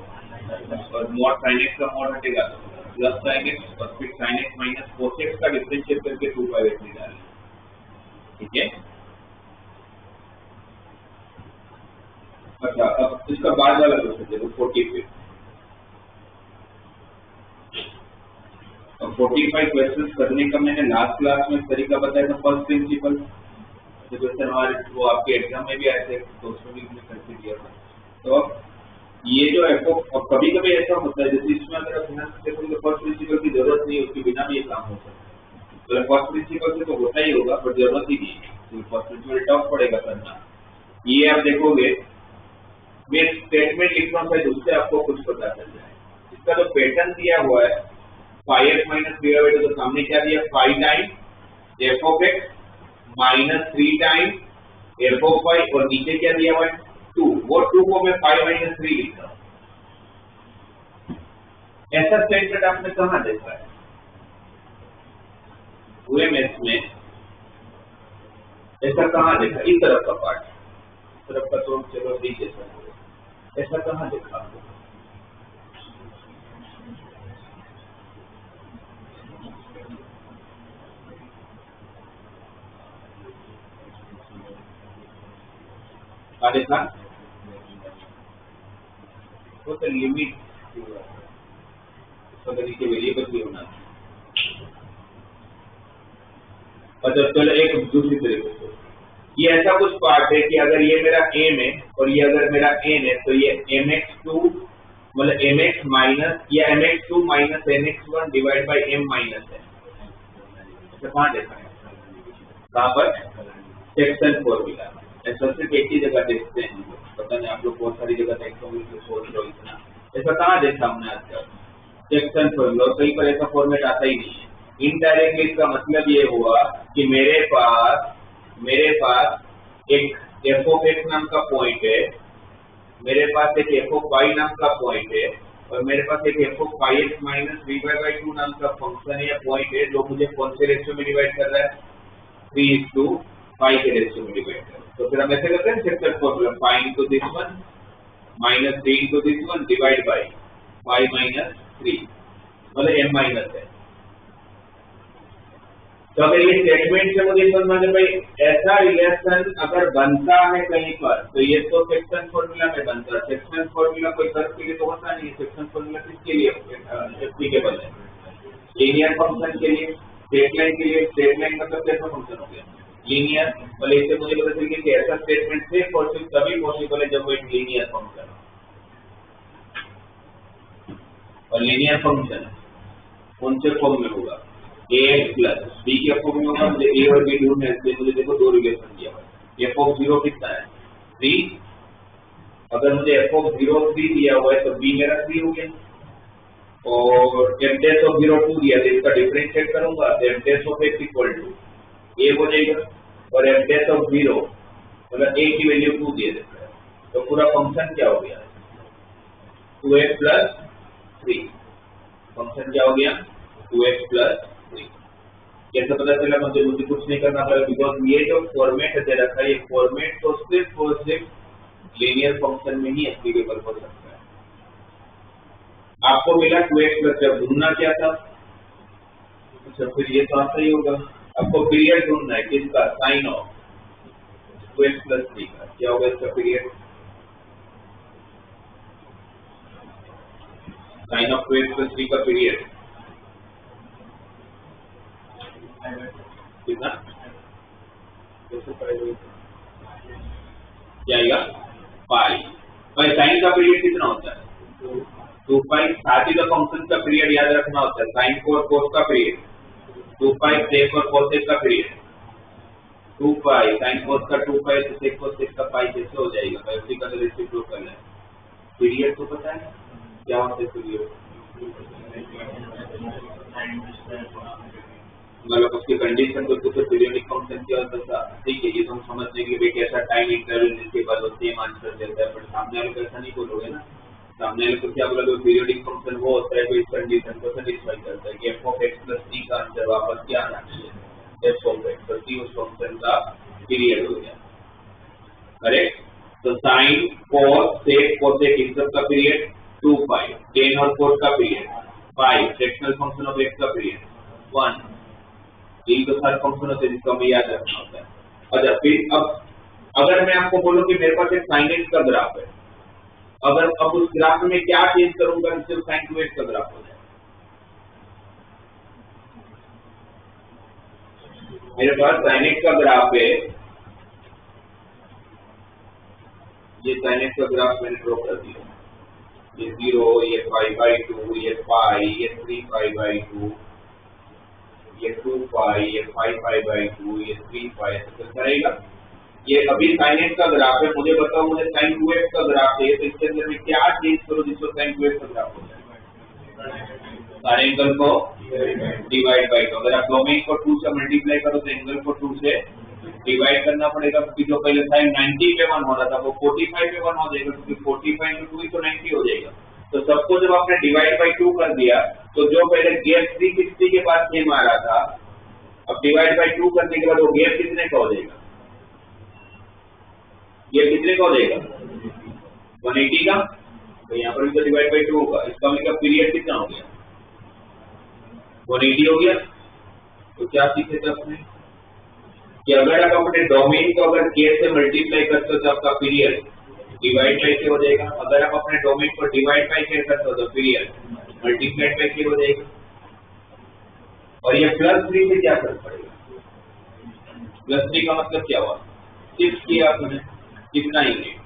और मॉड sin x का मॉड हटेगा तो प्लस sin x और फिर sin x minus cos x का डिफरेंशिएट करके 2π/3 डालें। ठीक है? अच्छा, अब इसका बाद वाला क्वेश्चन देखो 45। अब 45 क्वेश्चंस करने का मैंने लास्ट क्लास में तरीका बताया था, फर्स्ट प्रिंसिपल। तो क्वेश्चन हमारे वो आपके एग्जाम में भी आए थे, तो उसमें भी हमने करके दिया था। तो अब ये जो है अब कभी कभी ऐसा होता है जैसे इसमें अगर आप ध्यान से देखोगे फर्स्ट प्रिंसिपल की जरूरत नहीं है, उसके बिना भी ये काम हो सकता है। तो फर्स्ट प्रिंसिपल से तो होता ही होगा पर जरूरत ही नहीं है, तो फर्स्ट प्रिंसिपल टफ पड़ेगा करना। ये आप देखोगे मैं स्टेटमेंट लिख रहा हूँ उससे आपको कुछ पता चल जाए। इसका जो पैटर्न दिया हुआ है 5x माइनस 3 तो सामने क्या दिया? 5 time f of x minus 3 time f of y, और नीचे क्या दिया हुआ है? 2। वो 2 को मैं 5 माइनस 3 लिख रहा हूँ। ऐसा स्टेटमेंट आपने कहाँ देखा है? पूरे मैथ्स में ऐसा कहाँ देखा? इस तरफ का पार्ट, इस तरफ का तो चलो ठीक है सर, ऐसा कहाँ देखा आपको? आगे था वो तो लिमिट तो नीचे वेरिएबल भी होना है। अच्छा चलो एक दूसरी तरीके से, ये ऐसा कुछ पार्ट है कि अगर ये मेरा m है और ये अगर मेरा n है तो ये mx2 मतलब mx माइनस या mx2 minus mx1 divide by m minus है। तो कहाँ देखा है, कहाँ पर सेक्शन फॉर्मूला। ऐसा सिर्फ एक ही जगह देखते हैं, पता नहीं आप लोग बहुत सारी जगह देखते होंगे, सोच लो इतना ऐसा कहाँ देखा हमने आजकल सेक्शन फॉर्मूला, कहीं पर ऐसा फॉर्मेट आता ही नहीं है। इनडायरेक्टली इसका मतलब ये हुआ कि मेरे पास एक f ऑफ x नाम का पॉइंट है, मेरे पास एक f ऑफ y नाम का पॉइंट है और मेरे पास एक f of x minus v/2 नाम का फंक्शन है या पॉइंट है जो मुझे कौन से रेशियो में डिवाइड कर रहा है, 3:5 के रेशियो में डिवाइड कर रहा है। तो फिर हम ऐसे करते हैं section formula 5 into this one minus 3 into this one divide by 5 minus 3 मतलब m माइनस है। तो अगर ये स्टेटमेंट से मुझे समझ में भाई ऐसा रिलेशन अगर बनता है कहीं पर तो ये तो सेक्शन फॉर्मूला में बनता है। सेक्शन फॉर्मूला कोई कर्व के लिए तो होता नहीं है, सेक्शन फॉर्मूला किसके लिए एप्लीकेबल है, लीनियर फंक्शन के लिए, स्ट्रेट लाइन के लिए। स्ट्रेट लाइन मतलब कैसा फंक्शन हो गया, लीनियर। भले इससे मुझे पता चल गया कि ऐसा स्टेटमेंट सिर्फ और सिर्फ तभी पॉसिबल है जब वो एक लीनियर फंक्शन हो। और लीनियर फंक्शन कौन से फॉर्म में होगा, ax प्लस b के फॉर्म में होगा। मुझे a और b ढूंढना है, इसलिए मुझे देखो दो रिलेशन दिया हुआ है। f ऑफ 0 कितना है 3, अगर मुझे f ऑफ 0 3 दिया हुआ है तो b मेरा 3 हो गया, और f डैश ऑफ 0 2 दिया तो इसका डिफरेंशिएट करूंगा तो f dash of x equal to a हो जाएगा, और f डैश ऑफ 0 मतलब a की वैल्यू 2 दे देता है। तो पूरा फंक्शन क्या हो गया 2x प्लस 3, फंक्शन क्या हो गया 2x प्लस 3। कैसे पता चला, मुझे कुछ नहीं करना पड़ेगा, बिकॉज ये जो फॉर्मेट दे रखा है ये फॉर्मेट तो सिर्फ और सिर्फ लीनियर फंक्शन में ही एप्लीकेबल हो सकता है। आपको मिला 2x प्लस, जब ढूंढना क्या था, अच्छा फिर ये तो आता ही होगा। आपको पीरियड ढूंढना है किसका, साइन ऑफ 2x प्लस 3 का, क्या होगा इसका period, sign of 2x plus 3 का पीरियड कितना, क्या आएगा पाई। भाई साइन का पीरियड कितना होता है 2 पाई, साथ ही तो फंक्शन का पीरियड याद रखना होता है, साइन को और कोस का पीरियड 2 पाई, सेक और कोसेक का पीरियड 2 पाई, साइन कोस का 2 पाई तो सेक कोसेक का पाई कैसे हो जाएगा, भाई उसी का तो रेसिप्रोकल करना है। पीरियड तो पता है क्या होता है पीरियड, मतलब उसकी कंडीशन को तो पीरियडिक फंक्शन क्या होता था, ठीक है ये तो हम समझने के लिए कैसा टाइम इंटरवल जिसके बाद वो सेम आंसर देता है, पर सामने वाले को ऐसा नहीं बोलोगे ना, सामने वाले को क्या बोलोगे पीरियडिक फंक्शन वो होता है जो इस कंडीशन को सेटिस्फाई करता है कि f ऑफ x प्लस 3 का आंसर वापस क्या आना चाहिए, f ऑफ x प्लस 3 उस फंक्शन का पीरियड हो गया, करेक्ट। तो साइन कोस सेक कोसेक इन सब का पीरियड 2 पाई, टेन और कोस का period 5, fractional function of x का पीरियड 1, यही तो सारे फंक्शन होते हैं जिसको हमें याद रखना होता है। अच्छा फिर अब अगर मैं आपको बोलूं कि मेरे पास एक साइन एक्स का ग्राफ है, अगर अब उस ग्राफ में क्या चेंज करूंगा जिससे साइन 2x का ग्राफ हो जाए, मेरे पास साइन एक्स का ग्राफ है, ये साइन एक्स का ग्राफ मैंने ड्रॉ कर दिया, ये 0, ये 5/2, ये पाई, ये 3π/2, ये 2 पाई, ये 5π/2, ये 3 पाई, तो करेगा। ये अभी साइन एक्स का ग्राफ है, मुझे बताओ मुझे साइन 2x का ग्राफ है, तो इसके अंदर मैं क्या चेंज करूं जिससे साइन 2x का ग्राफ हो जाए, सारे एंगल को डिवाइड बाई 2, अगर आप डोमेन को 2 से मल्टीप्लाई करो तो एंगल को 2 से डिवाइड करना पड़ेगा, क्योंकि जो पहले साइन 90 पे 1 हो रहा था वो 45 पे 1 हो जाएगा, क्योंकि 45 में 2 तो 90 हो जाएगा। तो सबको जब आपने डिवाइड बाई 2 कर दिया तो जो पहले गैप 360 के बाद सेम आ रहा था, अब डिवाइड बाई 2 करने के बाद वो गैप कितने का हो जाएगा, ये कितने का हो जाएगा 180 का, तो यहाँ पर भी तो डिवाइड बाई 2 होगा, इसका मतलब पीरियड कितना हो गया 180 हो गया। तो क्या सीखे थे अपने, कि अगर आप अपने डोमेन को अगर k से मल्टीप्लाई करते हो तो आपका पीरियड डिवाइड बाय k हो जाएगा, अगर आप अपने डोमेन को डिवाइड बाय k करते हो तो पीरियड मल्टीप्लाइड बाय k हो जाएगा। और ये +3 से क्या फर्क पड़ेगा? +3 का मतलब क्या हुआ? शिफ्ट किया आपने कितना यूनिट?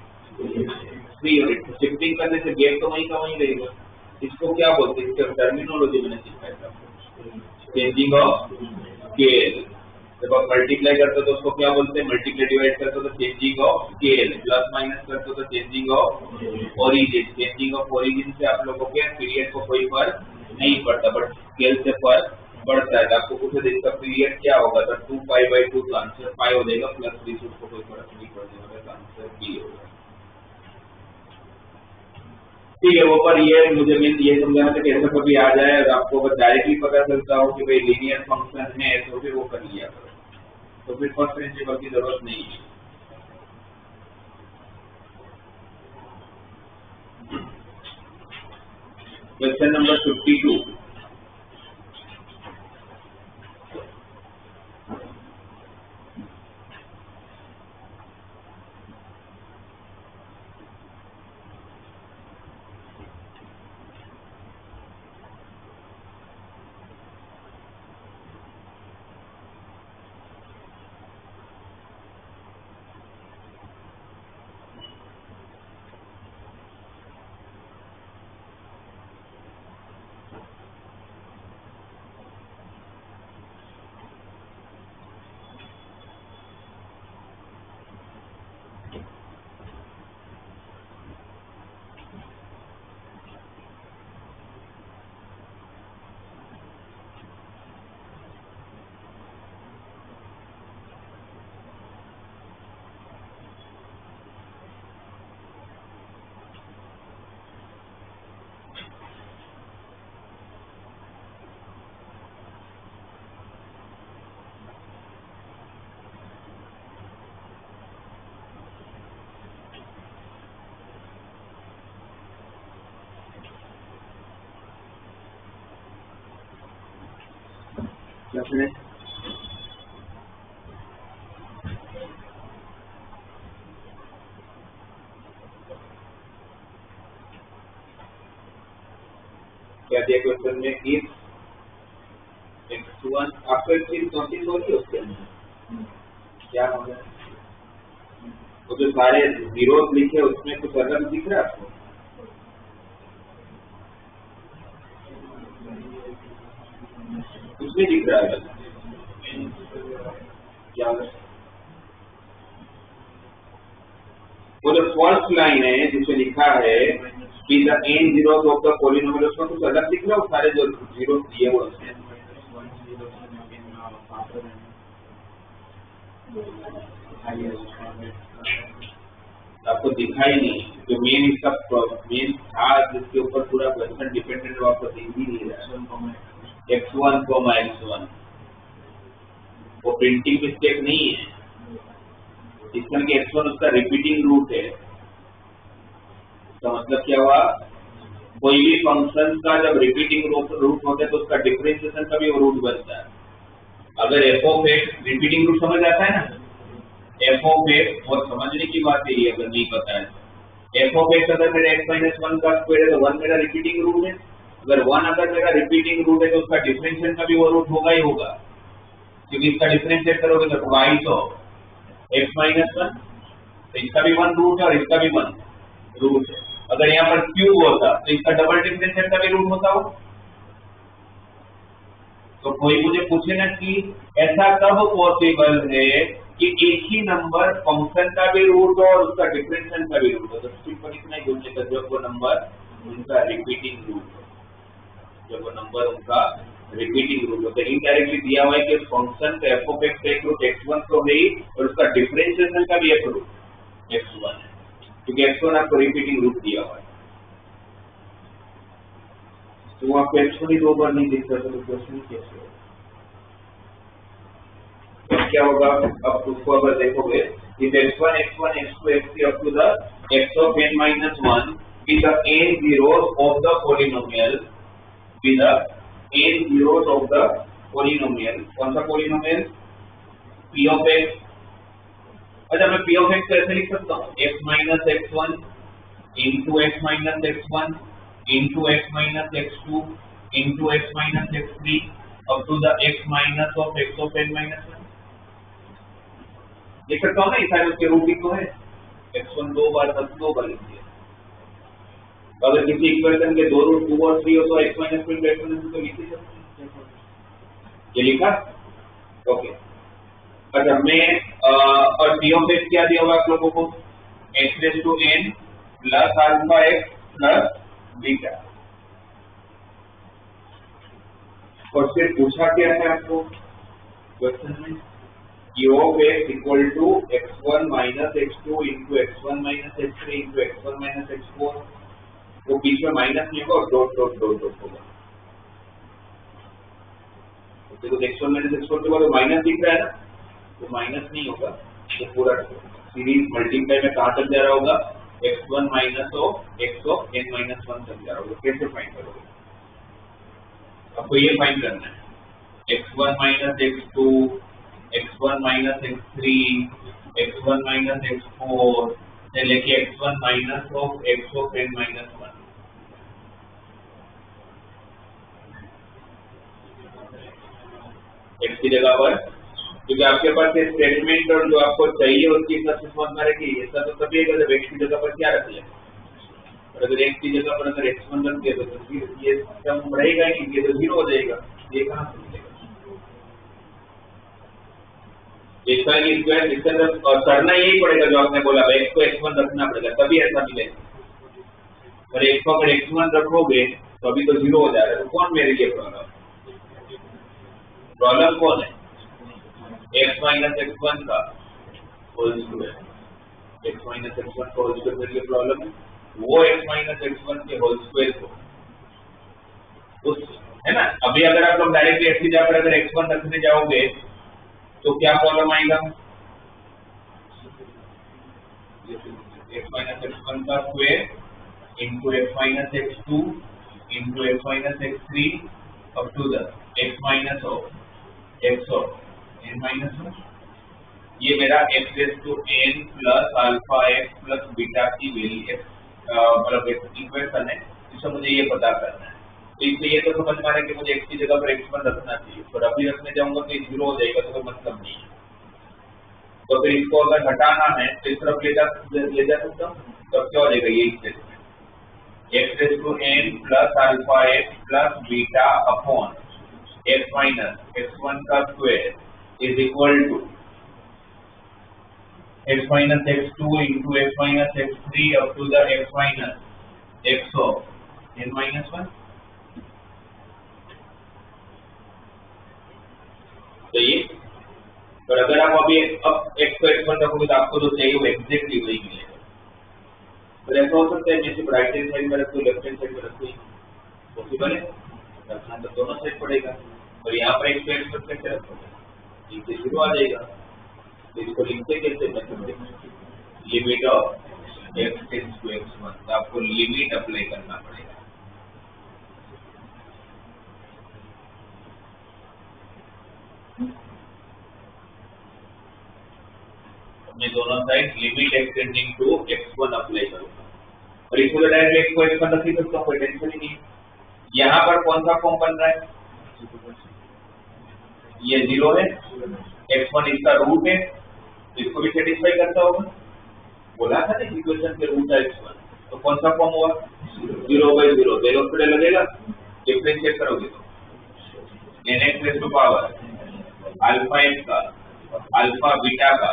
3 यूनिट। शिफ्टिंग करने से गेप तो वहीं का वहीं रहेगा। इसको क्या बोलते हैं? इसका टर्मिनोलॉजी मैंने सिखाया था, चेंजिंग ऑफ स्केल। जब आप मल्टीप्लाई करते हो तो उसको क्या बोलते हैं? मल्टीप्लाई डिवाइड करते हो तो changing of scale, plus minus करते हो तो changing of origin. Changing of origin से आप लोगों के पीरियड को कोई फर्क नहीं पड़ता, बट स्केल से फर्क पड़ता है। आपको पूछे इसका पीरियड क्या होगा तो 2π/2 का आंसर 5 हो जाएगा, +3 से उसको कोई फर्क नहीं पड़ने वाला, तो आंसर B होगा। ठीक है, वो पर ये मुझे ये समझाना था कि ऐसा कभी आ जाए और आपको अगर डायरेक्टली पता चलता हो कि भाई लीनियर फंक्शन है तो फिर वो कर लिया करो, तो फिर फर्स्ट प्रिंसिपल की जरूरत नहीं है। Question number 52। क्या दिया क्वेश्चन में? इफ x1 आपको एक चीज नोटिस होगी उसके अंदर क्या होगा? वो जो सारे जीरो लिखे उसमें कुछ अलग दिख रहा है आपको? कुछ नहीं दिख रहा है क्या? वो जो फर्स्ट लाइन है जिसमें लिखा है कि the n zeros of the polynomial, उसमें कुछ अलग दिख रहा है? सारे जो जीरो दिए हुए उसमें आपको दिखाई नहीं। जो मेन इसका मेन था जिसके ऊपर पूरा क्वेश्चन डिपेंडेंट है आपको दिख ही नहीं रहा। x1, वो प्रिंटिंग मिस्टेक नहीं है, इसका कि x1 उसका रिपीटिंग रूट है। तो मतलब क्या हुआ? कोई भी फंक्शन का जब रिपीटिंग रूट होता है तो उसका डिफरेंशिएशन का भी वो रूट बनता है। अगर f of x repeating root समझ आता है ना, f ऑफ x बहुत समझने की बात है ये, अगर नहीं पता है f ऑफ x अगर मेरा x-1 का स्क्वायर है तो 1 मेरा रिपीटिंग रूट है। अगर 1 अगर मेरा रिपीटिंग रूट है तो उसका डिफरेंशिएशन का भी वो रूट होगा ही होगा, क्योंकि इसका डिफरेंशिएट करोगे तो ट्वाइस ऑफ x-1, तो इसका भी 1 रूट है और इसका भी 1 रूट है। अगर यहाँ पर क्यूब होता तो इसका डबल डिफरेंशिएट का भी रूट होता हो। तो कोई मुझे पूछे ना कि ऐसा कब पॉसिबल है कि एक ही नंबर फंक्शन का भी रूट हो और उसका डिफरेंशिएशन का भी रूट हो? तो सिंपल इतना ही बोलने का, जब वो नंबर उनका रिपीटिंग रूट हो, जब वो नंबर उनका रिपीटिंग रूट हो। तो इनडायरेक्टली दिया हुआ है कि फंक्शन का f ऑफ x एक रूट x1 तो है और उसका डिफरेंशिएशन का भी एक रूट x1 है, क्योंकि x1 आपको रिपीटिंग रूट दिया हुआ है। तो आपको x1 ही 2 बार नहीं दिख रहा तो क्वेश्चन कैसे होगा? तो क्या होगा? अब उसको अगर देखोगे if x1, x2, x3 up to the x of n-1 with the n zeros of the polynomial, with the n zeros of the polynomial, कौन सा polynomial? p of x। अच्छा मैं p ऑफ x कैसे लिख सकता हूँ? x minus x1 into x minus x1 into x minus x2 into x minus x3 up to the x minus of x of n minus 1। लिख सकता हूँ ना, इस उसके रूट ही तो है। x1 दो बार तक दो बार लिखिए। अगर किसी इक्वेशन के दो रूट 2 और 3 हो तो x minus two into x minus 2 तो लिख ही सकते हैं। ये लिखा? ओके। अच्छा मैं और p ऑफ x क्या दिया हुआ आप लोगों को? x raise to n plus alpha x plus beta. और फिर पूछा क्या है आपको क्वेश्चन में? q of x equal to x1 minus x2 into x1 minus x3 into x1 minus x4। वो बीच में माइनस नहीं होगा और डॉट डॉट डॉट डॉट होगा। देखो x1 माइनस x4 के बाद माइनस दिख रहा है ना, तो माइनस नहीं होगा। तो पूरा सीरीज मल्टीप्लाई में कहाँ तक जा रहा होगा? x1 minus of x of n minus 1 तक जा रहा होगा। कैसे फाइंड करोगे? आपको ये फाइंड करना है x1 minus x2 x1 minus x3 x1 minus x4 से लेके x1 minus of x of n minus 1। x की जगह पर, क्योंकि आपके पास ये स्टेटमेंट और जो आपको चाहिए उसकी हिसाब से समझ में रहेगी। ऐसा तो तभी है जब x की जगह पर क्या रख लिया। और अगर x की जगह पर अगर x1 रख दिया तो फिर ये टर्म रहेगा ही नहीं, ये तो 0 हो जाएगा। ये कहाँ से मिलेगा? इसका स्क्वायर इसका जब और करना यही पड़ेगा जो आपने बोला, x को x1 रखना पड़ेगा तभी ऐसा मिलेगा। अगर x को अगर x1 रखोगे तो अभी तो 0 हो जाएगा। तो कौन मेरे लिए प्रॉब्लम? प्रॉब्लम कौन है? x माइनस x1 का whole square. x minus x1 का होल स्क्वायर मेरे लिए प्रॉब्लम है। वो x माइनस x1 के होल स्क्वायर को उस है ना। अभी अगर आप लोग डायरेक्टली x की जगह पर अगर x1 रखने जाओगे तो क्या प्रॉब्लम आएगा? x माइनस x1 का square into x minus x2 into x minus x3 up to the x minus of x of n minus 1। ये मेरा x raise to n plus alpha x plus beta की value मतलब equation है, जिससे मुझे ये पता करना है। तो इससे ये तो समझ में आ रहा है कि मुझे x की जगह पर x1 रखना चाहिए, पर अभी रखने जाऊंगा तो ये 0 हो जाएगा, तो कोई मतलब नहीं है। तो फिर इसको अगर हटाना है तो इस तरफ ले जा सकता हूँ। तो क्या हो जाएगा? ये statement x raise to n plus alpha x plus beta upon x minus x1 का square is equal to x minus x2 into x minus x3 up to the x minus x of n minus 1। सही है। पर अगर आप अभी अब x को x1 रखोगे तो आपको जो चाहिए वो एग्जैक्टली वही मिलेगा। तो ऐसा हो सकता है जैसे राइट हैंड साइड में रखो लेफ्ट हैंड साइड में रखो, पॉसिबल है? रखना तो दोनों साइड पड़ेगा। और यहाँ पर x को x1 कैसे रखोगे? ये 0 आ जाएगा। इसको लिखते कैसे? Limit of x tends to x1। तो आपको लिमिट अप्लाई करना पड़ेगा। मैं दोनों side limit x tending to x1 apply करूंगा। और इसको डायरेक्ट x को x1 रख ही सकता हूँ, कोई टेंशन ही नहीं। यहाँ पर कौन सा फॉर्म बन रहा है? ये 0 है, x1 इसका रूट है, इसको भी सेटिस्फाई करता होगा। बोला था ना इक्वेशन के रूट है x1, तो कौन सा फॉर्म हुआ? 0/0। वेलोसिटी लगेगा, डिफरेंशिएट करोगे तो nx raise to power alpha x का अल्फा बीटा का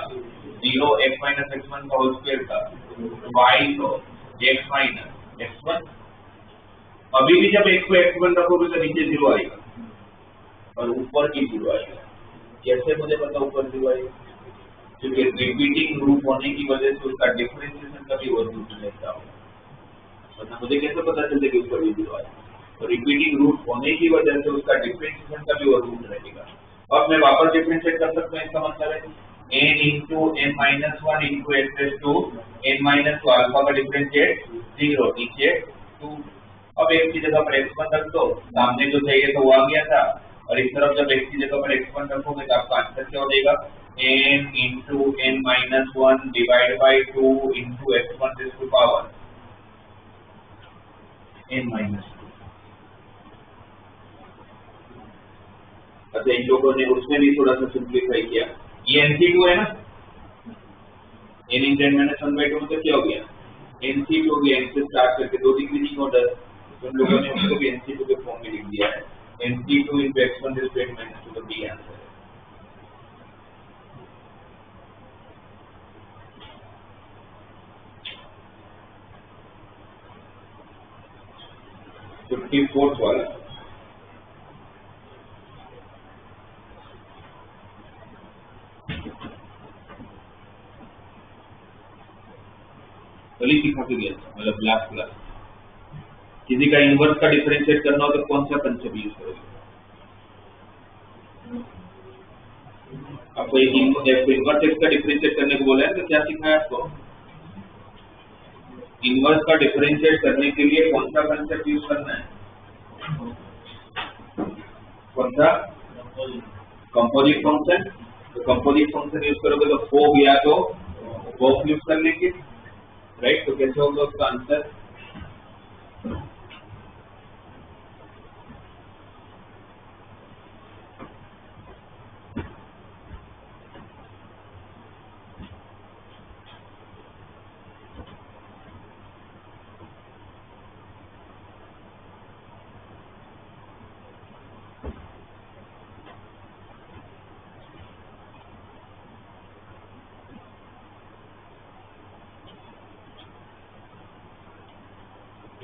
0 x माइनस x1 का होल स्क्वायर का y को x माइनस x1। अभी भी जब x को x1 रखोगे तो नीचे 0 आएगा और ऊपर की 0 आएगा। कैसे मुझे पता ऊपर 0 आएगा? क्योंकि रिपीटिंग रूट होने की वजह से उसका डिफरेंशिएशन का भी वह रूट रहता होगा। वरना मुझे कैसे पता चलता कि ऊपर भी 0 आएगा? तो रिपीटिंग रूट होने की वजह से उसका डिफरेंशिएशन का भी वह रूट रहेगा। अब मैं वापस डिफरेंशिएट कर सकता हूँ। इसका मतलब है n into n minus 1 into x raise to n minus 2 alpha का डिफरेंशिएट 0 नीचे 2। अब x की जगह पर x1 रख दो, सामने जो चाहिए तो वो आ गया था। और इस तरफ जब x की जगह पर x1 रखोगे तो आपका आंसर क्या हो जाएगा? n into n minus 1 divided by 2 into x1 raised to power n minus 2। अच्छा, इन लोगों ने उसमें भी थोड़ा सा सिंप्लीफाई किया। ये NC2 है ना, n into n minus 1 by 2 मतलब क्या हो गया, NC2 हो गया। n से स्टार्ट करके 2 डिग्री ऑर्डर, तो हम लोगों ने उसको भी NC2 के फॉर्म में लिख दिया है। NC2 into x1 raised to n minus 2 तो B आंसर है। 54th वाला गली की खा के गया, मतलब ब्लैक क्लास। किसी का इनवर्स का डिफरेंशिएट करना हो तो कौन सा कंसेप्ट यूज करोगे? आपको एक इनवर्स एक्स का डिफरेंशिएट करने को बोला है तो क्या सिखाया आपको? इनवर्स का डिफरेंशिएट करने के लिए कौन सा कंसेप्ट यूज करना है? कौन सा? Composite function. तो कंपोजिट फंक्शन यूज करोगे तो फोग या तो फोग यूज कर लेंगे, राइट? तो कैसे होगा उसका आंसर?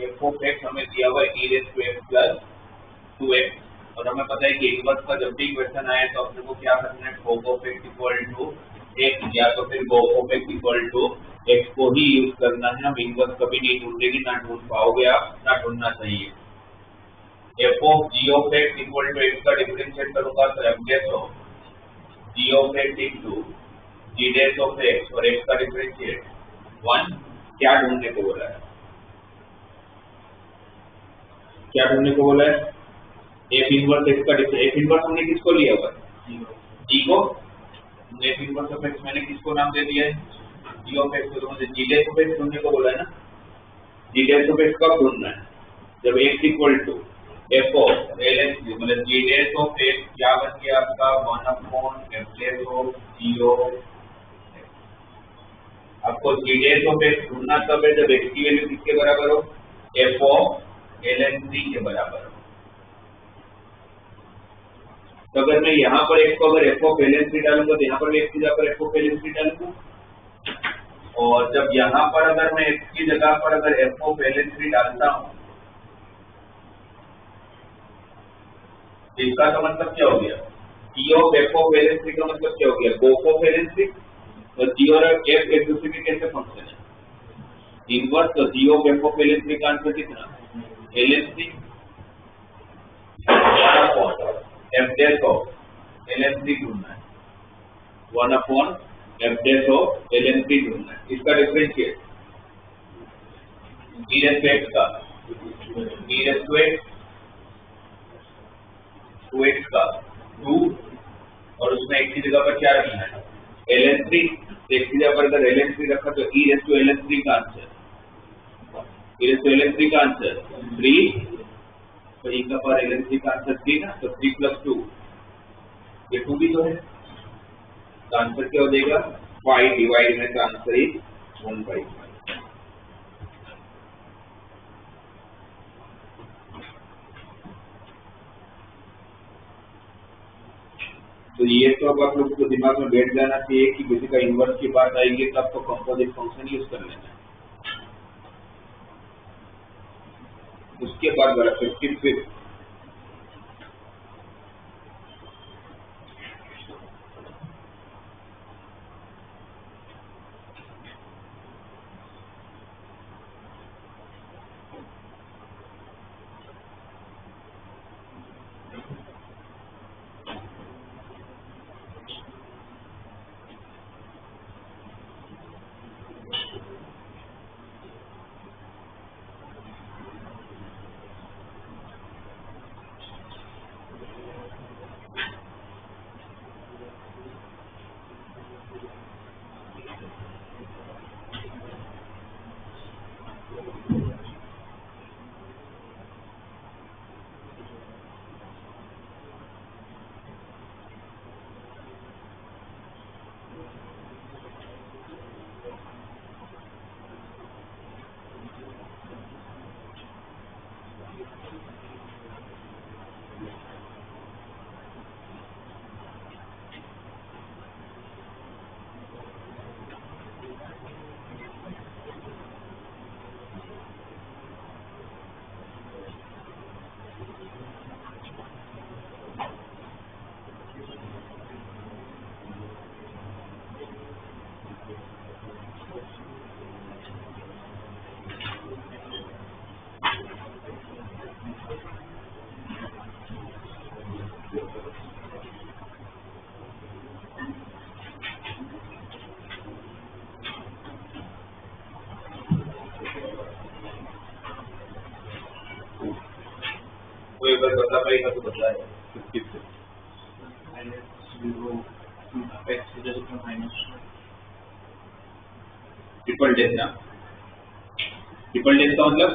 f of x हमें दिया हुआ है e raised to x plus 2x, और हमें पता है कि इनवर्स का जब भी क्वेश्चन आए तो अपने को क्या करना है, fog of x equal to x या तो फिर go of x equal to x को ही यूज करना है। हम इनवर्स कभी नहीं ढूंढेंगे, ना ढूंढ पाओगे आप, ना ढूंढना चाहिए। f of g of x equal to x का डिफरेंशिएट करूंगा तो f dash of g of x into g dash of x और x का डिफरेंशिएट 1। क्या ढूंढने को बोला है? क्या ढूंढने को बोला है? f इनवर्स x का f इनवर्स हमने किसको लिया हुआ है? g को। f इनवर्स ऑफ x मैंने किसको नाम दे दिया है? g ऑफ x को। तो मुझे g डैश ऑफ x ढूंढने को बोला है ना। g डैश ऑफ x कब ढूंढना है? जब x equal to f of ln मतलब g डैश ऑफ x क्या बन गया आपका 1/f dash of g of x। आपको g डैश ऑफ x ढूंढना कब है? जब x की वैल्यू किसके बराबर हो? f ऑफ ln 3 के बराबर हो। तो अगर मैं यहाँ पर x को अगर f ऑफ ln 3 डालूंगा तो यहाँ पर भी x की जगह पर f ऑफ ln 3 डालूंगा, और जब यहाँ पर अगर मैं x की जगह पर अगर f ऑफ ln 3 डालता हूँ इसका तो मतलब क्या हो गया? g of f of ln 3 का मतलब क्या हो गया? go of ln 3। तो g और f एक दूसरे के कैसे फंक्शन है? इनवर्स। तो g of f of ln 3 का आंसर कितना? ln 3 f dash of ln 3 ढूंढना है, 1/f dash of ln 3 ढूंढना है। इसका differentiate e raised to x का e raised to x 2x का 2, और उसमें एक की जगह पर क्या रखना है? ln 3। एक की जगह पर अगर ln 3 रखा तो e raised to ln 3 का answer e raised to ln 3 का आंसर 3। तो e का पावर ln 3 का आंसर 3 ना, तो 3 + 2 ये 2 भी तो है। तो आंसर क्या हो जाएगा? 5 डिवाइड में का आंसर इज 1/5। तो ये तो अब आप लोगों को दिमाग में बैठ जाना चाहिए कि किसी का इनवर्स की बात आएगी तब तो कंपोजिट फंक्शन यूज कर लेना है। उसके बाद बड़ा 55 तो कोई अगर बता पाएगा तो बताए। ट्रिपल डेथ ना, ट्रिपल डेथ का मतलब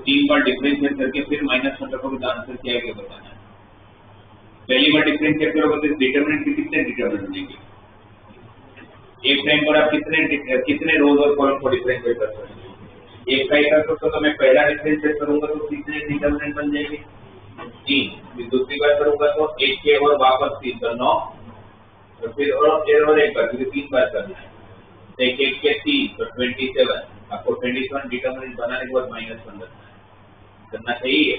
3 बार डिफरेंशिएट करके फिर -1 रखोगे तो आंसर क्या है, क्या बताना है। पहली बार डिफरेंशिएट करोगे तो डिटरमिनेंट के कितने डिटरमिनेंट देंगे, एक टाइम पर आप कितने रोज और कॉलम को डिफरेंशिएट कर सकते हैं। एक का ही कर सकते हो तो मैं पहला डिफरेंशिएट करूंगा तो कितने डिटरमिनेंट बन जाएंगे, 3। फिर दूसरी बार करूंगा तो 1 के और वापस 3 तो 9, तो फिर और एक बार, क्योंकि 3 बार करना है, तो 1 के 3 तो 27। आपको 27 डिटरमिनेंट बनाने के बाद -1 करना चाहिए।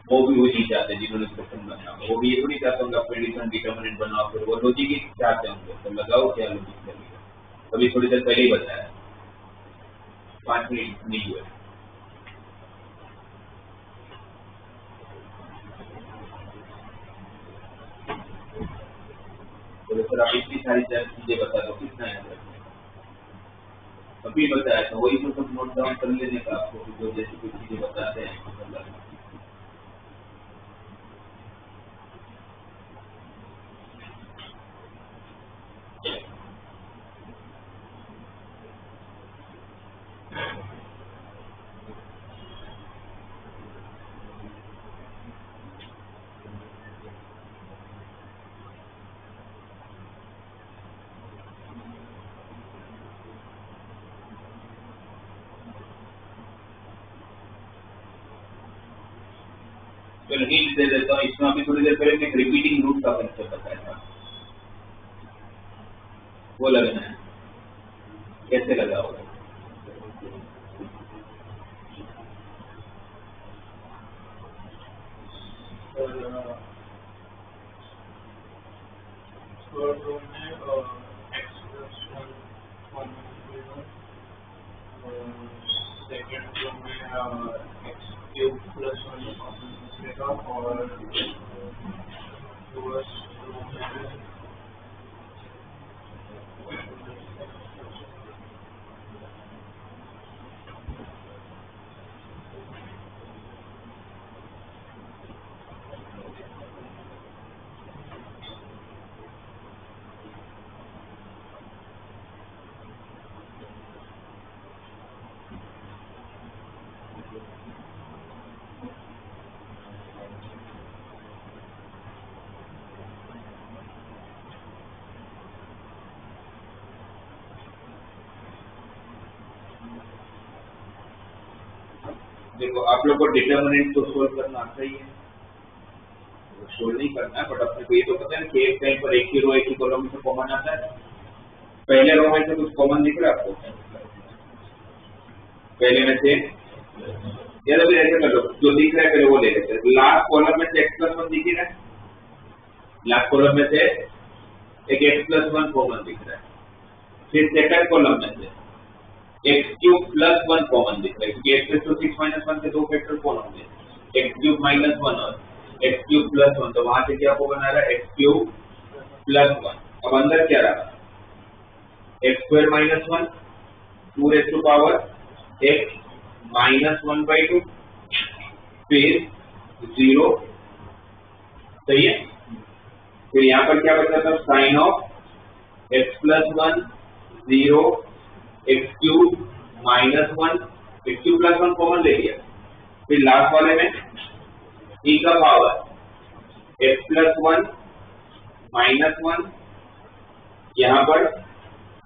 वो भी वही चाहते हैं जिन्होंने क्वेश्चन बनाया, वो भी ये थोड़ी चाहते होंगे आप 27 डिटरमिनेंट बनाओ, फिर वो लॉजिक ही चाहते होंगे तो लगाओ क्या लॉजिक करिए। अभी थोड़ी देर पहले ही बताया, 5 मिनट नहीं हुए। तो सर आप इतनी सारी चीजें बता दो, कितना याद रखना है। अभी बताया तो वही तो सब नोट डाउन कर लेने का आपको, जो जैसी कुछ चीजें बताते हैं हिंट दे देता हूँ इसमें। अभी थोड़ी देर पहले एक रिपीटिंग रूट का कंसेप्ट बताया था, वो लगना है, कैसे लगा होगा। देखो आप लोग को डिटरमिनेंट तो सोल्व करना आता ही है, सोल्व नहीं करना है, बट अपने को ये तो पता है कि एक टाइम पर एक ही रो एक ही कॉलम में कॉमन आता है। पहले रो में से कुछ कॉमन दिख रहा है आपको, पहले में से या तो फिर ऐसे कर लो, जो दिख रहा है पहले वो ले लेते हैं। लास्ट कॉलम में से x+1 दिख रहा है, लास्ट कॉलम में से एक x+1 कॉमन दिख रहा है। फिर सेकंड कॉलम में से x³ + 1 कॉमन दिख रहा है, क्योंकि x⁻6 - 1 के 2 फैक्टर कौन होंगे, x³ - 1 और x³ + 1, तो वहां से क्या को बना रहा है, x³ + 1। अब अंदर क्या रहा, x² - 1 2 x -1/2 फिर 0, सही है। फिर यहाँ पर क्या बचा था, sin of x+1 0 x³ - 1, x³ + 1 common ले लिया। फिर लास्ट वाले में e का पावर x+1 - 1, यहाँ पर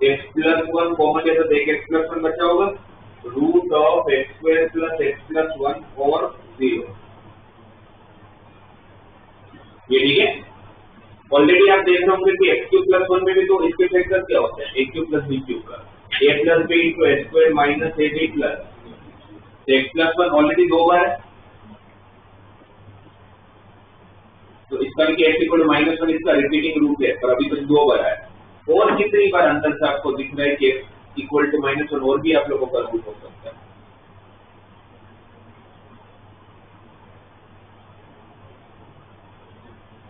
x+1 कॉमन ले तो देख x+1 बचा होगा, √(x² + x+1) और 0। ये ठीक है। ऑलरेडी आप देख रहे होंगे कि x³ + 1 में भी तो इसके फैक्टर क्या होते हैं, a³ + b³ का a + b × a² - ab+, x+1 already 2 बार है, तो इसका भी x = -1 इसका रिपीटिंग रूट है, पर अभी तो 2 बार है। और कितनी बार अंदर से आपको दिख रहा है कि x = -1 और भी आप लोगों का रूट हो सकता है।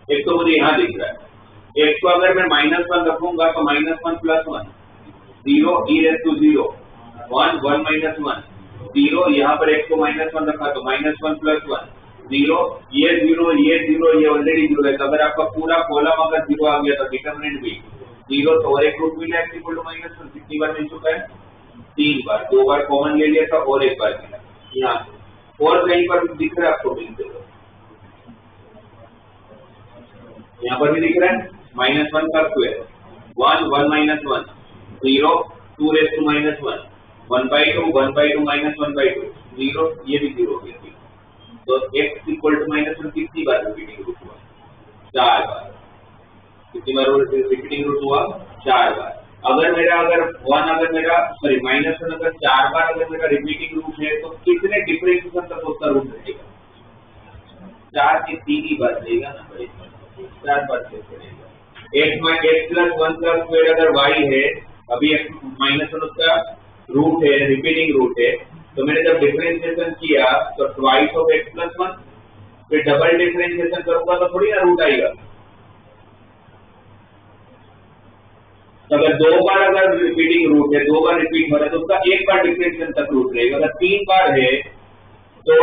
एक तो मुझे यहाँ दिख रहा है, एक को अगर मैं -1 रखूंगा तो -1 + 1 0 e⁻0 1 1 - 1 0, यहाँ पर एक को -1 रखा तो -1 + 1 0, ये 0 ये ऑलरेडी 0 है। तो अगर आपका पूरा कॉलम अगर 0 आ गया तो डिटरमिनेंट भी 0, तो और एक रूट मिला x = -1 कितनी बार मिल चुका है? 3 बार। 2 बार कॉमन ले लिया था और एक बार मिला यहाँ से। और कहीं पर दिख रहा है आपको? मिलते हो यहाँ पर भी दिख रहा है -1 का स्क्वायर 1 1 - 1 0 2 raised to -1 1/2 1/2 -1/2 0, ये भी 0 हो गया। तो x = -1 कितनी बार रिपीटिंग रूट हुआ? 4 बार। कितनी बार रिपीटिंग रूट हुआ? 4 बार। अगर मेरा -1 अगर 4 बार अगर मेरा रिपीटिंग रूट है तो कितने डिफरेंशिएशन तक उसका रूट रहेगा? 4 के 3 ही बार रहेगा ना भाई, 4 बार कैसे रहेगा? x + 1 का स्क्वायर अगर y है, अभी -1 उसका रूट है, रिपीटिंग रूट है, तो मैंने जब डिफरेंशिएशन किया तो ट्वाइस ऑफ x + 1, फिर डबल डिफरेंशिएशन करूंगा तो थोड़ी ना रूट आएगा। तो अगर 2 बार अगर रिपीटिंग रूट है, 2 बार रिपीट हो रहा है तो उसका 1 बार डिफरेंशिएशन तक रूट रहेगा। अगर 3 बार है तो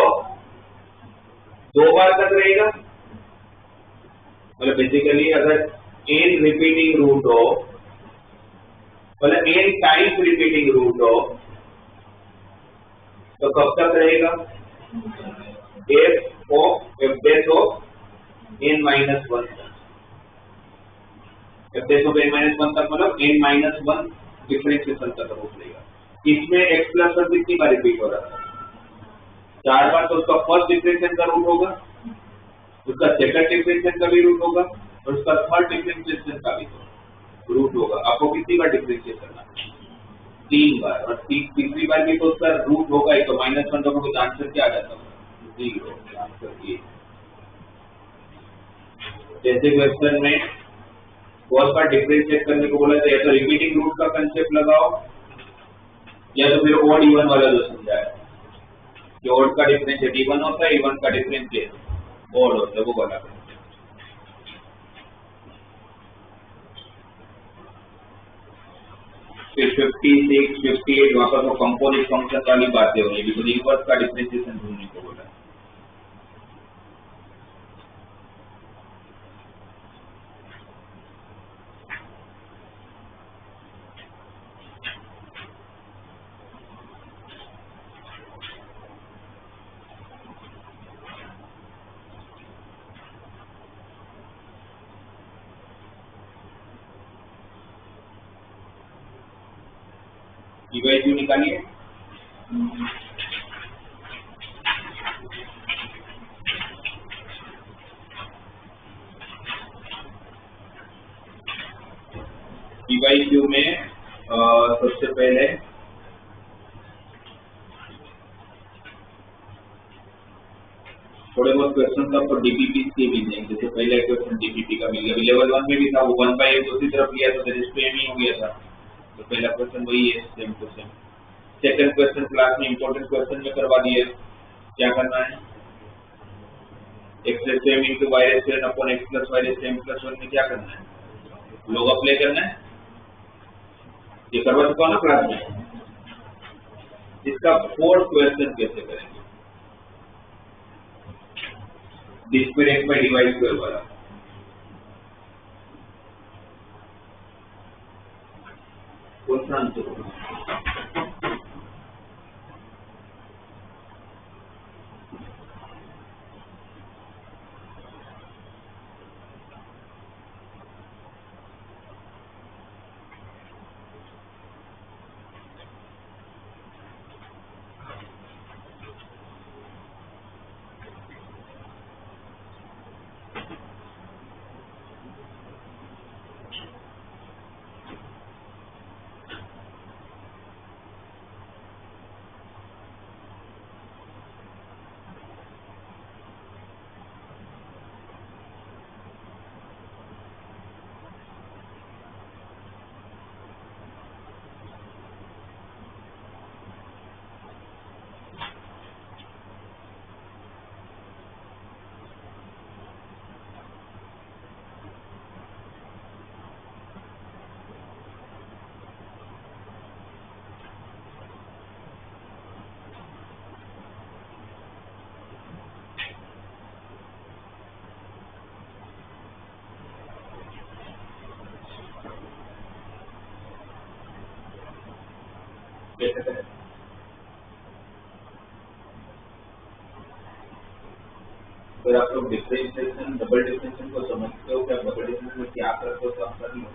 2 बार तक रहेगा। मतलब बेसिकली अगर n रिपीटिंग रूट हो, मतलब n टाइम्स रिपीटिंग रूट हो, तो कब तक रहेगा? f ऑफ n - 1 तक, मतलब n - 1 डिफरेंशिएशन तक रूट रहेगा। इसमें x + 1 कितनी बार रिपीट हो रहा था? 4 बार। तो उसका फर्स्ट डिफरेंशिएशन का रूट होगा, उसका सेकंड डिफरेंशिएशन का भी रूट होगा और उसका थर्ड डिफरेंशिएशन का भी रूट होगा। आपको कितनी बार डिफरेंशिएट करना? 3 बार। और तीसरी बार भी तो उसका रूट होगा ही, तो -1 दोनों को आंसर क्या आ जाता होगा? 0। आंसर ये। जैसे क्वेश्चन में बहुत बार डिफरेंशिएट करने को बोला था, या तो रिपीटिंग रूट का कंसेप्ट लगाओ या तो फिर ऑड इवन वाला जो समझाया कि ऑड का डिफरेंशिएट इवन होता है, इवन का डिफरेंशिएट ऑड होता है, वो वाला। फिर 56 58 वहां पर वो कंपोजिट फंक्शन वाली बातें होंगी, बिकॉज इनवर्स का डिफरेंशिएशन ढूंढने को बोला। क्यों निकालिए? क्यू में सबसे पहले थोड़े बहुत क्वेश्चन आपको डीपीपी के भी देंगे। जैसे पहले क्वेश्चन डीपीपी का मिल गया, लेवल 1 में भी था, वो 1/n दूसरी तरफ लिया तो सेम ही हो गया था। तो पहला क्वेश्चन वही है, same to same. Second question class में इंपॉर्टेंट क्वेश्चन में करवा दिए। क्या करना है? x same into y square upon x plus y same plus 1 में क्या करना है? लोग अप्लाई करना है। ये करवा चुका ना क्लास में। इसका फोर्थ क्वेश्चन कैसे करेंगे? D square x by dy square वाला। कौन सा आंसर? कैसे करें? अगर आप लोग डिफरेंशिएशन डबल डिफरेंशिएशन को समझते हो कि आप डबल डिफरेंशिएशन में क्या करते हो तो आप कर लो।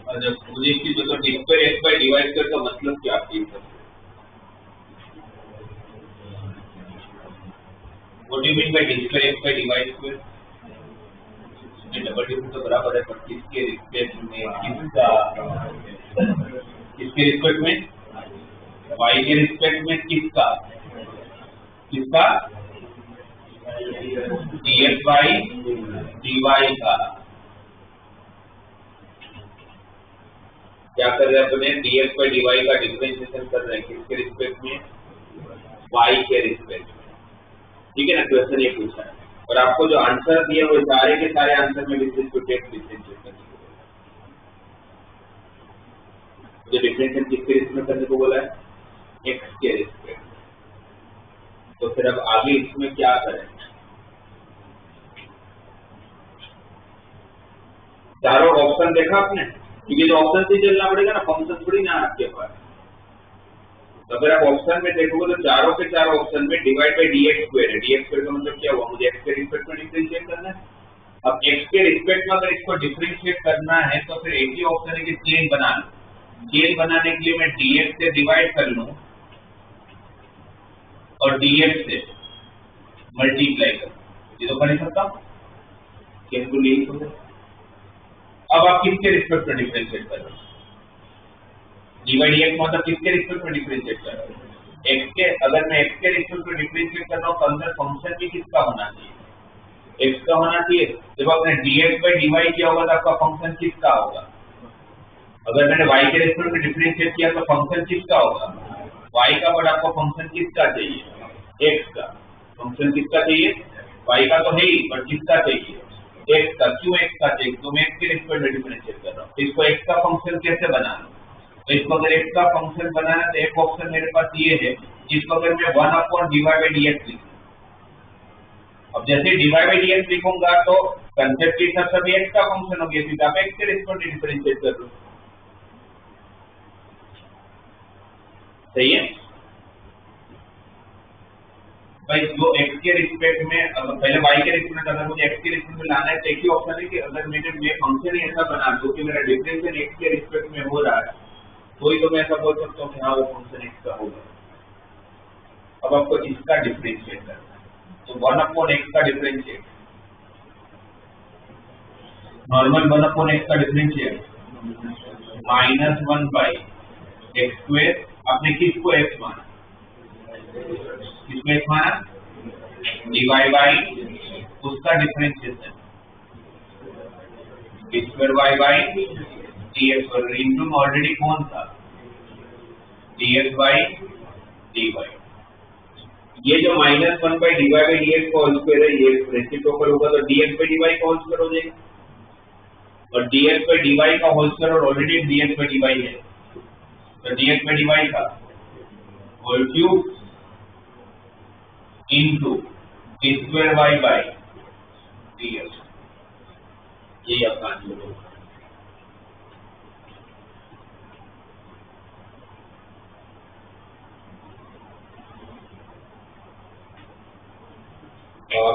अच्छा, मुझे इसकी जो d square x by d y square का मतलब क्या है? What do you mean by d square x by d y square? Double difference तो बराबर है, पर किसके रिस्पेक्ट में? किसके रिस्पेक्ट में? y के रिस्पेक्ट में किसका? किसका? dx बाई dy का। क्या कर रहे हैं अपने? dx बाई dy का डिफरेंशिएशन कर रहे हैं किसके रिस्पेक्ट में? y के रिस्पेक्ट में। ठीक है ना, क्वेश्चन ये पूछा है और आपको जो आंसर दिए वो सारे के सारे आंसर में डिफरेंशिएट करने जो डिफरेंशिएशन किसके रिस्पेक्ट में करने को बोला है? x के रिस्पेक्ट में। तो फिर अब आगे इसमें क्या करें? चारों ऑप्शन देखा आपने? क्योंकि जो ऑप्शन से चलना पड़ेगा ना, फंक्शन थोड़ी ना आपके पास। तो अगर आप ऑप्शन में देखोगे तो चारों के चारों ऑप्शन में divide by d x square है। डी एक्स स्क्वायर का मतलब क्या हुआ? मुझे एक्स के रिस्पेक्ट में डिफरेंशिएट करना है। अब एक्स के रिस्पेक्ट में अगर इसको डिफरेंशिएट करना है तो फिर एक ही ऑप्शन है कि चेन बनाना। चेन बनाने के लिए मैं dx से डिवाइड कर लूं और dx से मल्टीप्लाई कर, ये तो कर नहीं सकता। चेन को लिख दो। अब आप किसके रिस्पेक्ट में डिफरेंशिएट कर रहे हो? dy dx मतलब किसके रिस्पेक्ट में डिफरेंशिएट कर रहे हो? x के। अगर मैं x के रिस्पेक्ट में डिफरेंशिएट कर रहा हूं तो अंदर फंक्शन भी किसका होना चाहिए? x का होना चाहिए। जब आपने dx बाई dy किया होगा तो आपका फंक्शन किसका होगा? अगर मैंने y के रिस्पेक्ट में डिफरेंशिएट किया तो फंक्शन किसका होगा? y का। बट आपको फंक्शन किसका चाहिए? x का। फंक्शन किसका चाहिए? y का तो है ही, बट किसका चाहिए? x का। क्यों x का चाहिए? तो मैं x के रिस्पेक्ट में डिफरेंशिएट कर रहा हूँ। इसको x का फंक्शन कैसे बनाना? तो इसको अगर x का फंक्शन बनाना तो एक ऑप्शन मेरे पास ये है, जिसको अगर मैं 1/dy बाई dx लिखूं। अब जैसे dy बाई dx लिखूंगा तो कंसेप्ट के हिसाब से x का फंक्शन हो गया, फिर आप x के रिस्पेक्ट में डिफरेंशिएट कर लो। सही है भाई। जो x के रिस्पेक्ट में, अगर पहले y के रिस्पेक्ट में, अगर मुझे x के रिस्पेक्ट में लाना है तो एक ही ऑप्शन है कि अगर मैं फंक्शन ही ऐसा बना दूं कि मेरा डिफरेंशिएशन x के रिस्पेक्ट में हो रहा है तो ही तो मैं ऐसा बोल सकता हूँ कि हाँ वो फंक्शन x का होगा। अब आपको इसका डिफरेंशिएट करना है तो 1/x का डिफरेंशिएट, नॉर्मल 1/x का डिफरेंशिएट -1 बाई एक्स स्क्वायर। आपने किसको x माना? किसको x माना? dy बाई उसका differentiation square y by dx और इंटू में ऑलरेडी कौन था? dx by dy। ये जो -1 बाई dy बाई dx का होल स्क्वायर है, ये रेसिप्रोकल होगा तो dx बाई dy का होल स्क्वायर हो जाएगा और dx बाई dy का होल स्क्वायर और ऑलरेडी dx बाई dy है तो dx बाई dy का whole cube into square y by dx। ये आपका आंसर होगा।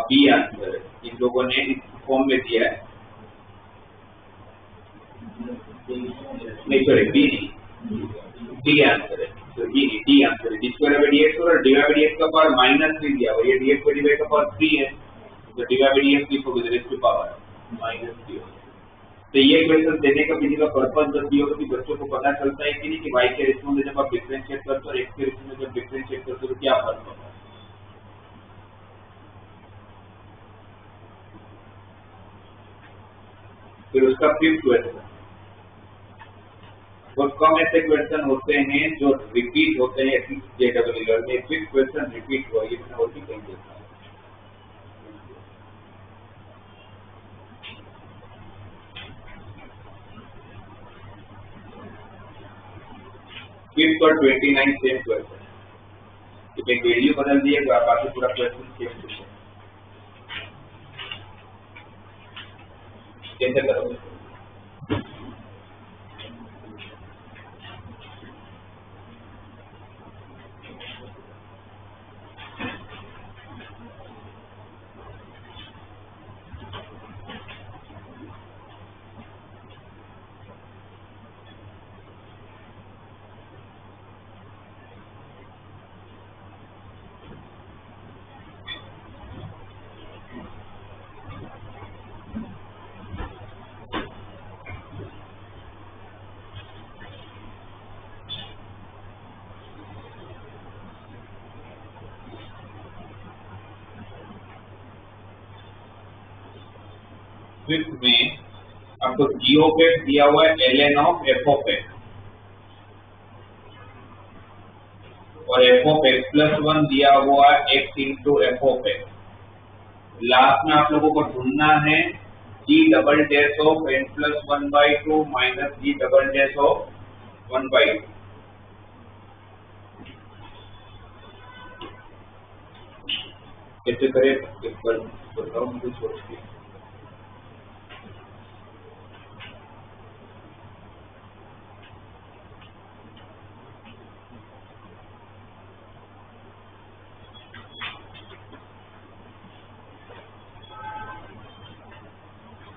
बी आंसर है। इन लोगों ने इस फॉर्म में दिया है, नहीं सॉरी बी नहीं, डी आंसर है। तो बी नहीं, डी आंसर है। D square by d x और d y by d x का पावर -3 दिया हुआ, ये d x by d y का पावर 3 है तो dy by dx लिखो with raised to power minus d. तो ये क्वेश्चन देने का पीछे का पर्पस बस ये होगा कि बच्चों को पता चलता है कि नहीं कि y के रिस्पेक्ट में जब आप डिफरेंशिएट करते हो और x के रिस्पेक्ट में जब डिफरेंशिएट करते हो तो क्या फर्क होता है। फिर उसका फिफ्थ क्वेश्चन, बहुत कम ऐसे क्वेश्चन होते हैं जो रिपीट होते हैं JEE में। फिफ्थ क्वेश्चन रिपीट हुआ, ये मैंने और भी कहीं देखा है। फिफ्थ और 29 सेम क्वेश्चन है, एक वैल्यू बदल दिए बाकी पूरा क्वेश्चन सेम है। कैसे करोगे? फिफ्थ में आपको g ऑफ x दिया हुआ है ln of f of x और f ऑफ x प्लस 1 दिया हुआ है x into f of x। Last में आप लोगों को ढूंढना है g double dash of n plus 1/2 minus g double dash of 1/2। कैसे करें एक बार बताओ मुझे सोच के।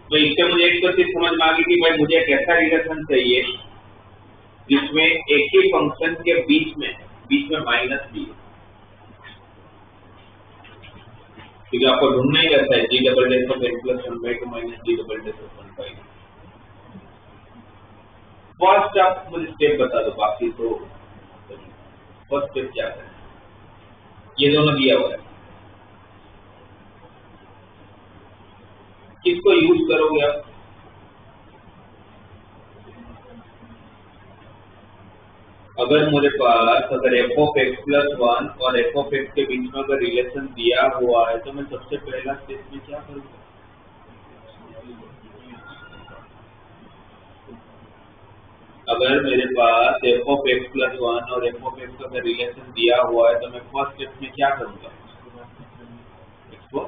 तो इससे मुझे एक तो चीज समझ में आ गई कि भाई मुझे एक ऐसा रिलेशन चाहिए जिसमें एक ही फंक्शन के बीच में माइनस भी है। ठीक है, आपको ढूंढना ही रहता है g double dash of n plus 1/2 minus g double dash of 1/2। First आप मुझे स्टेप बता दो, बाकी तो फर्स्ट स्टेप क्या है? ये दोनों दिया हुआ है, किसको यूज करोगे आप? अगर मेरे पास अगर f ऑफ x प्लस 1 और f ऑफ x के बीच में अगर रिलेशन दिया हुआ है तो मैं सबसे पहला स्टेप में क्या करूंगा? अगर मेरे पास f ऑफ x प्लस 1 और f ऑफ x का अगर रिलेशन दिया हुआ है तो मैं फर्स्ट स्टेप में क्या करूंगा? इसको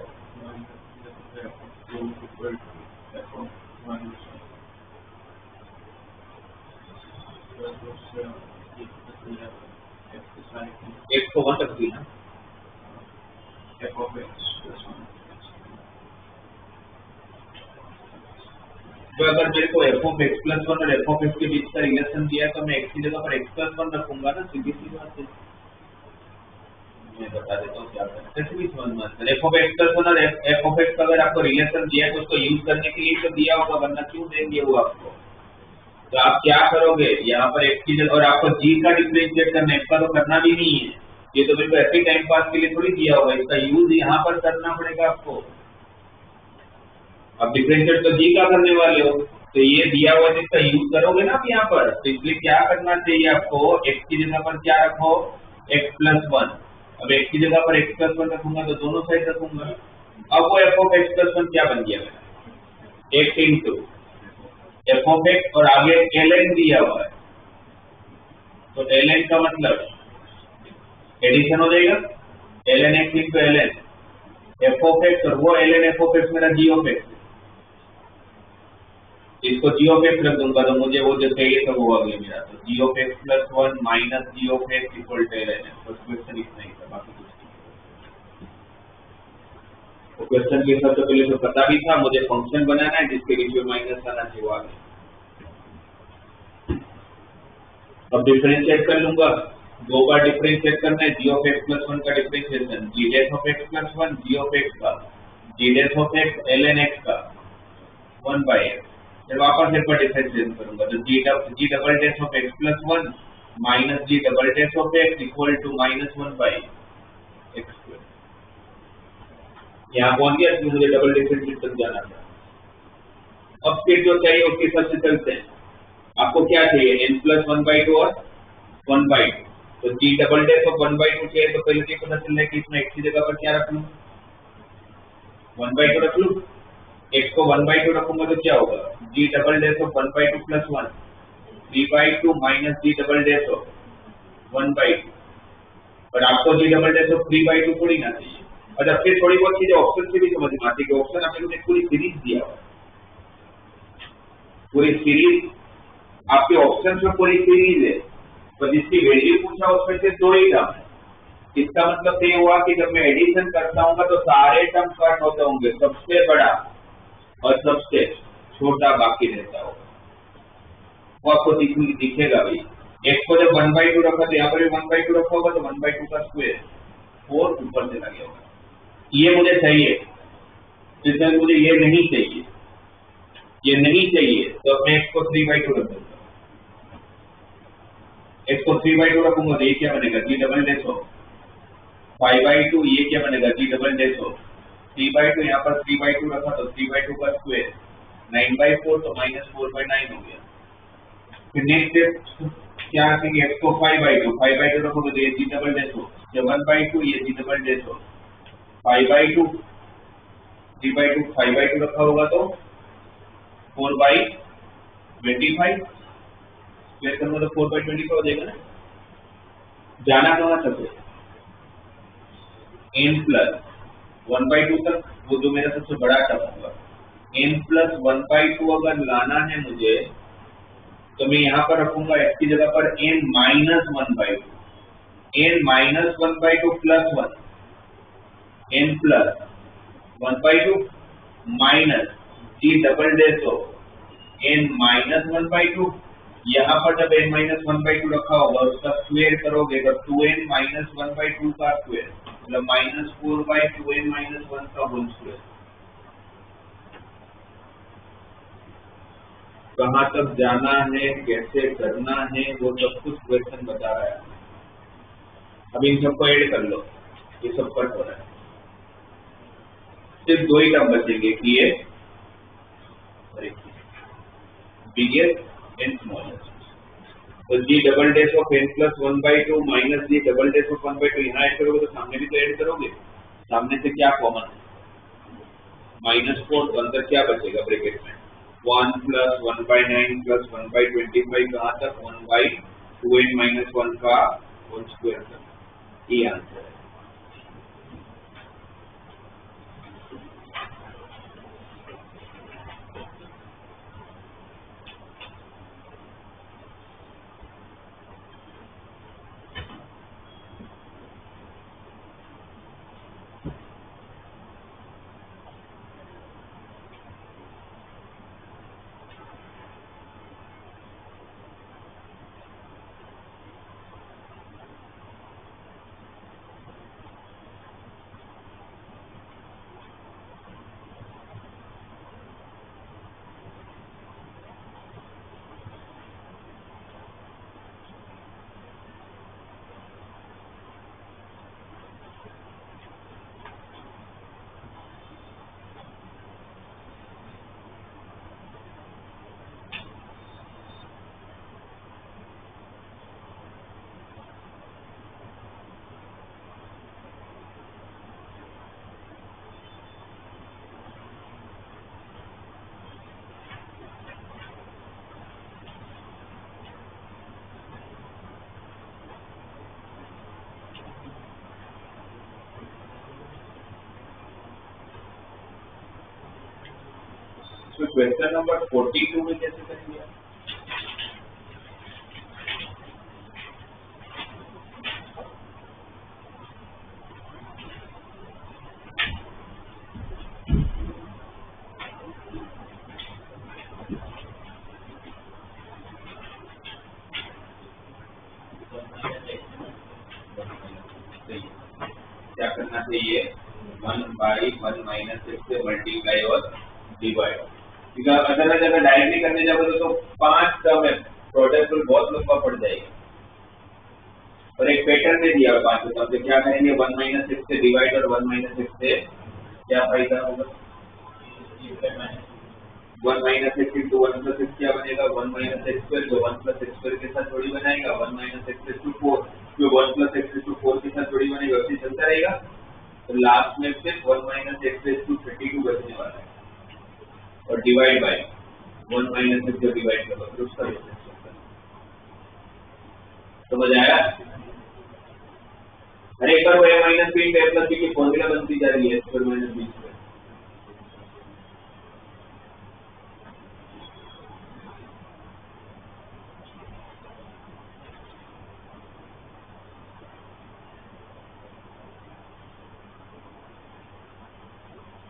x को 1 तक देना, f ऑफ x प्लस 1। तो अगर मेरे को f ऑफ x प्लस 1 और f ऑफ x के बीच का रिलेशन दिया है तो मैं x की जगह पर x प्लस 1 रखूंगा ना, सीधी सी बात है। मैं बता देता हूँ क्या करना है, समझ में आता है। f ऑफ x प्लस 1 और f ऑफ x का अगर आपको रिलेशन दिया है तो उसको यूज करने के लिए तो दिया होगा, वरना क्यों देंगे वो आपको? तो आप क्या करोगे यहाँ पर x की जगह, और आपको g का डिफरेंशिएट करना है, इसका तो करना भी नहीं है, ये तो बिल्कुल ऐसे टाइम पास के लिए थोड़ी दिया होगा, इसका यूज यहाँ पर करना पड़ेगा आपको। अब डिफरेंशिएट तो g का करने वाले हो तो ये दिया हुआ जिसका यूज करोगे ना आप यहाँ पर, तो इसलिए क्या करना चाहिए आपको? x की जगह पर क्या रखो? x plus 1। अब x की जगह पर x प्लस 1 रखूंगा तो दोनों साइड रखूंगा। अब वो f ऑफ x प्लस 1 क्या बन गया मेरा? x into f of x और आगे ln दिया हुआ है, तो ln का मतलब एडिशन हो जाएगा, ln x into ln f of x और वो ln f ऑफ x मेरा g ऑफ x। इसको g ऑफ x रख दूंगा तो मुझे वो जो चाहिए सब होगा मेरा, तो g of x plus 1 minus g of x equal to ln f। तो क्वेश्चन इतना ही था, बाकी कुछ नहीं। तो क्वेश्चन के सबसे पहले तो पता भी था मुझे फंक्शन बनाना है जिसके बीच में माइनस आना चाहिए, वो आ गया। अब डिफरेंशिएट कर लूंगा, दो बार डिफरेंशिएट करना है, g ऑफ x प्लस 1 का differentiation, g dash of x plus 1 g of x का g dash of x ln x का 1/x, फिर वापस एक बार डिफरेंशिएट करूंगा तो g double dash of x plus 1 minus g double dash of x equal to minus 1/x square. यहाँ पहुंच गया, इसमें मुझे डबल डिफरेंशिएट तक जाना था। अब फिर जो चाहिए उसके हिसाब से चलते हैं। आपको क्या चाहिए, n प्लस 1/2 और 1/2, तो जी डबल डैश ऑफ 1/2 चाहिए तो पहले ये पता चल रहा है कि इसमें x की जगह पर क्या रख लूं, 1/2 रख लूं। x को 1/2 रखूंगा तो क्या होगा, g double dash of 1/2 plus 1 3/2 minus g double dash of 1/2, पर आपको जी डबल डैश ऑफ 3/2 थोड़ी ना चाहिए। अच्छा, फिर थोड़ी बहुत चीजें ऑप्शन से भी समझ में आती है कि ऑप्शन आपने मुझे पूरी सीरीज दिया हुआ है, पूरी सीरीज आपके ऑप्शन में पूरी सीरीज है, तो जिसकी वैल्यू पूछा उसमें से 2 ही टर्म है। इसका मतलब ये हुआ कि जब मैं एडिशन करता हूँ तो सारे टर्म कट होते होंगे, सबसे बड़ा और सबसे छोटा बाकी रहता होगा, वो आपको दिखेगा भाई। x को जब 1/2 रखा तो यहाँ पर भी 1/2 रखा होगा तो 1/2 का स्क्वायर 4 ऊपर से लगे होगा। ये मुझे चाहिए, जिसमें मुझे ये नहीं चाहिए, ये नहीं चाहिए तो अपने x को 3/2 रख दूंगा। x को 3/2 रखूंगा तो ये क्या बनेगा, जी डबल डैश ऑफ 5/2, ये क्या बनेगा, जी डबल डैश ऑफ 3/2, यहाँ पर 3/2 रखा तो 3/2 का स्क्वायर 9/4, तो -4/9 हो गया। फिर नेक्स्ट स्टेप क्या रखेंगे, x को 5/2 रखोगे तो ये जी डबल डैश ऑफ, जब 1/2 ये जी डबल डैश ऑफ 5/2 3/2 5/2 रखा होगा तो 4/25, स्क्वायर करूंगा तो 4/25 हो जाएगा ना। जाना कहाँ तक है, n प्लस 1/2 तक, वो जो मेरा सबसे बड़ा टर्म होगा। n प्लस 1/2 अगर लाना है मुझे तो मैं यहाँ पर रखूंगा x की जगह पर n minus 1/2, n minus 1/2 plus 1, n plus 1/2 minus g double dash of n minus 1/2, यहाँ पर जब n माइनस 1/2 रखा होगा उसका स्क्वायर करोगे तो 2n माइनस 1/2 का स्क्वायर, मतलब -4/2n माइनस 1 का होल स्क्वायर। कहाँ तक जाना है, कैसे करना है, वो सब कुछ क्वेश्चन बता रहा है। अब इन सबको ऐड कर लो, ये सब कट हो रहा है, सिर्फ 2 ही टर्म बचेंगे कि ये बिगेस्ट एंड स्मॉलेस्ट। तो g double dash of n plus 1/2 minus g double dash of 1/2 यहाँ ऐड करोगे तो सामने भी तो ऐड करोगे, सामने से क्या कॉमन है, -4, तो अंदर क्या बचेगा ब्रैकेट में 1 प्लस 1/9 प्लस 1/25 कहाँ तक 1/2n माइनस 1 का होल स्क्वायर तक, ये आंसर है। तो क्वेश्चन नंबर 42 में कैसे करेंगे, क्या करना चाहिए, 1 by 1 minus x से मल्टीप्लाई और डिवाइड। क्योंकि अदरवाइज अगर डायरेक्टली करने जाओगे तो 5 टर्म है, प्रोडक्ट बहुत लंबा पड़ जाएगा। और एक पैटर्न दे दिया 5 टर्म से क्या करेंगे, 1 माइनस एक्स से डिवाइड और 1 माइनस एक्स से क्या फायदा होगा, 1 minus x into 1 plus x क्या बनेगा, 1 माइनस एक्स स्क्वायर, जो 1 प्लस एक्स स्क्वायर के साथ जोड़ी बनाएगा, 1 माइनस एक्स इंटू 4 जो 1 प्लस एक्स इंटू 4 के साथ जोड़ी बनेगा, वैसे चलता रहेगा। तो लास्ट में सिर्फ 1 माइनस एक्स इंटू 32 बचने वाला है और डिवाइड बाय 1 माइनस एक्स जो डिवाइड करोगे फिर उसका डिफरेंस होता है। समझ आया? हर एक बार वो a minus b into a plus b की फॉर्मूला बनती जा रही है, स्क्वायर माइनस बी स्क्वायर।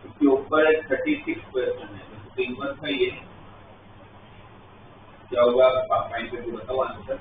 इसके ऊपर एक 36 क्वेश्चन है, तो इनवर्स का ये क्या होगा, आप फाइंड करके बताओ आंसर।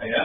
आया?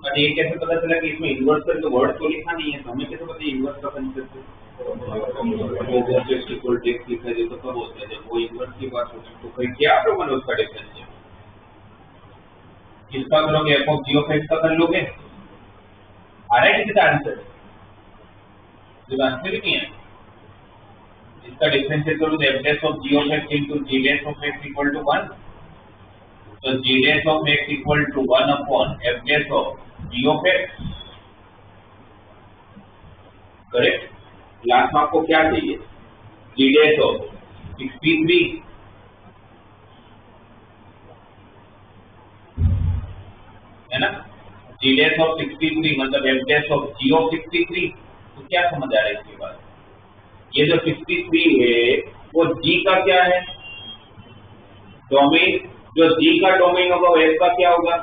और ये कैसे पता चला कि इसमें इन्वर्स करके वर्ड तो लिखा नहीं है, तो हमें कैसे पता इन्वर्स का कंसेप्ट है? ऑब्जेक्ट इक्वल टू एक्स लिखा है तो कब होता है, जब वो इन्वर्स की बात होती है। तो फिर क्या प्रॉब्लम है उसका डिफरेंस है? किसका करोगे, f of g of x का कर लोगे? आ रहा है किसी का आंसर? जो आंसर ही नहीं है, इसका डिफरेंशिएट करो तो f dash of g of x into g dash of x equal to 1। तो g dash of x equal to 1 upon f dash of g of x, correct. Last में आपको क्या चाहिए, जी डैश ऑफ 63 है ना, जी dash of 63 मतलब f dash of g of 63। तो क्या समझ आ रहा है इसके बाद, ये जो 63 है वो जी का क्या है, डोमेन। जो जी का डोमेन होगा वो एफ का क्या होगा,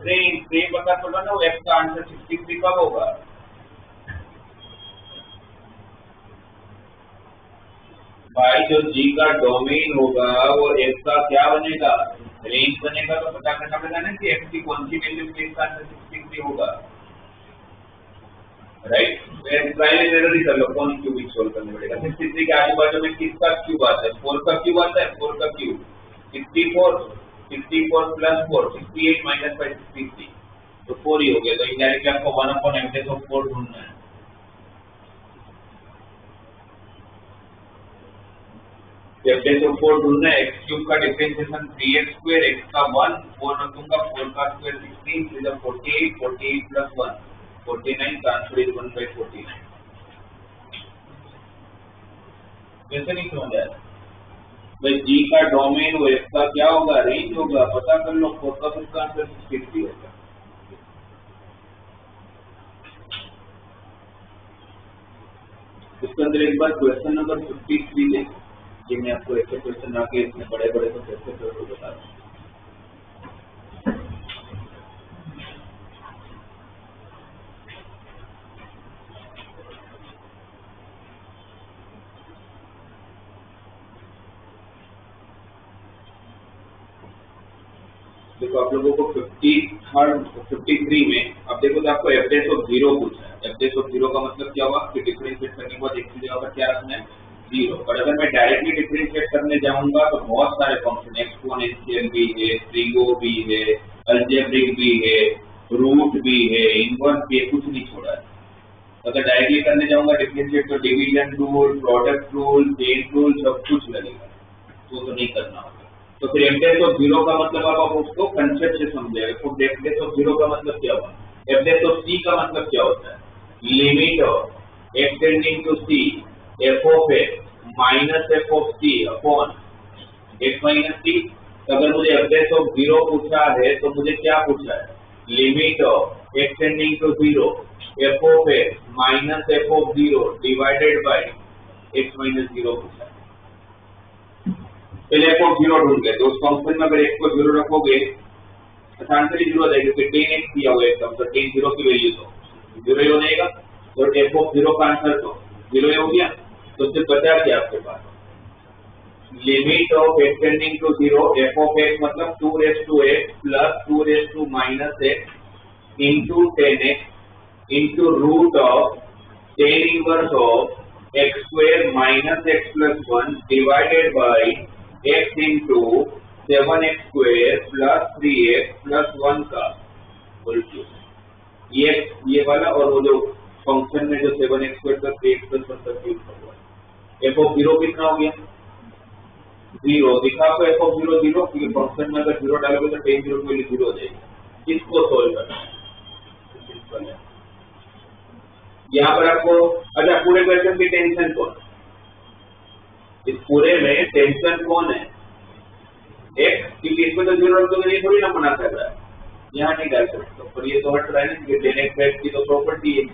रेंज। पता चला ना, वो एफ का आंसर 63 कब होगा, भाई जो जी का डोमेन होगा वो एक्स का क्या बनेगा, रेंज बनेगा। तो पता करना पड़ेगा ना कि एक्स की कौन सी वैल्यू के साथ 63 होगा, राइट। ट्रायल एंड एरर ही कर लो, कौन क्यूबिक सोल्व करने पड़ेगा। 63 के आजू बाजू में किसका क्यूब आता है, 4 का क्यूब आता है, 4 का क्यूब 64, 64 प्लस 4 68 माइनस 5 63, तो 4 ही हो गया। तो इनडायरेक्टली आपको 1/f(4) ढूंढना है। f(4) ढूंढना है। x क्यूब का डिफरेंशिएशन 3x², x का 1, 4 रख दूंगा, 4 का स्क्वायर 16, 3 48, 48 प्लस 1 49, का आंसर इज 1/49। कैसे नहीं समझ आया भाई, जी का डोमेन वो x का क्या होगा, रेंज होगा। पता कर लो, 4 का उसका आंसर 63 होगा। इसके अंदर एक बार क्वेश्चन नंबर 53 देखो, ये मैं आपको ऐसे क्वेश्चन आके इसमें बड़े बड़े तो कैसे करोगे बता दूं। देखो आप लोगों को 53 में अब देखो तो आपको f(0) पूछा है। f(0) का मतलब क्या हुआ कि डिफरेंशिएट करने के बाद एक की जगह पर क्या रखना है, 0। और अगर मैं डायरेक्टली डिफरेंशिएट करने जाऊंगा तो बहुत सारे फंक्शन, एक्सपोनेंशियल भी है, ट्रिगो भी है, अलजेब्रिक भी है, रूट भी है, इनवर्स भी है, कुछ नहीं छोड़ा है। अगर डायरेक्टली करने जाऊंगा डिफरेंशिएट तो division rule, product rule, chain rule सब कुछ लगेगा, तो नहीं करना होगा। तो फिर f(0) का मतलब आप उसको कंसेप्ट से समझेगा। तो f(0) का मतलब क्या हुआ, f(c) का मतलब क्या होता है, limit of x tending to c f of x minus f of c upon x minus c। अगर मुझे f(0) पूछा है तो मुझे क्या पूछा है, limit of x tending to 0 f of x minus f of 0 divided by x minus 0 पूछा है। पहले f ऑफ 0 ढूंढ गए, तो उस फंक्शन में अगर x को 0 रखोगे तो आंसर ही 0 आ जाएगा, क्योंकि 10x दिया हुआ है एकदम, तो 10 0 की वैल्यू तो 0 ही हो जाएगा। तो f ऑफ 0 का आंसर तो 0 ही हो गया। तो उससे बचा क्या आपके पास, limit of x tending to 0 f of x मतलब 2x plus 2 minus x into 10x into root of 10 inverse of x² minus x plus 1 divided by x into 7x² plus 3x plus 1 का whole cube. ये वाला और वो जो function में जो 7x² plus 3x plus 1 का क्यूब हुआ। f ऑफ 0 कितना हो गया, 0 दिखा आपको f ऑफ 0 0, क्योंकि फंक्शन में अगर 0 डालोगे तो 10 0 की वैल्यू 0 हो जाएगी। इसको सोल्व करना है। यहाँ पर आपको अच्छा पूरे क्वेश्चन की टेंशन कौन, इस पूरे में टेंशन कौन है, x, क्योंकि इसमें तो 0 रख दोगे, ये थोड़ी ना मना कर रहा है, यहाँ नहीं डाल सकते। पर ये तो हट रहा है ना, क्योंकि 10x की तो प्रॉपर्टी है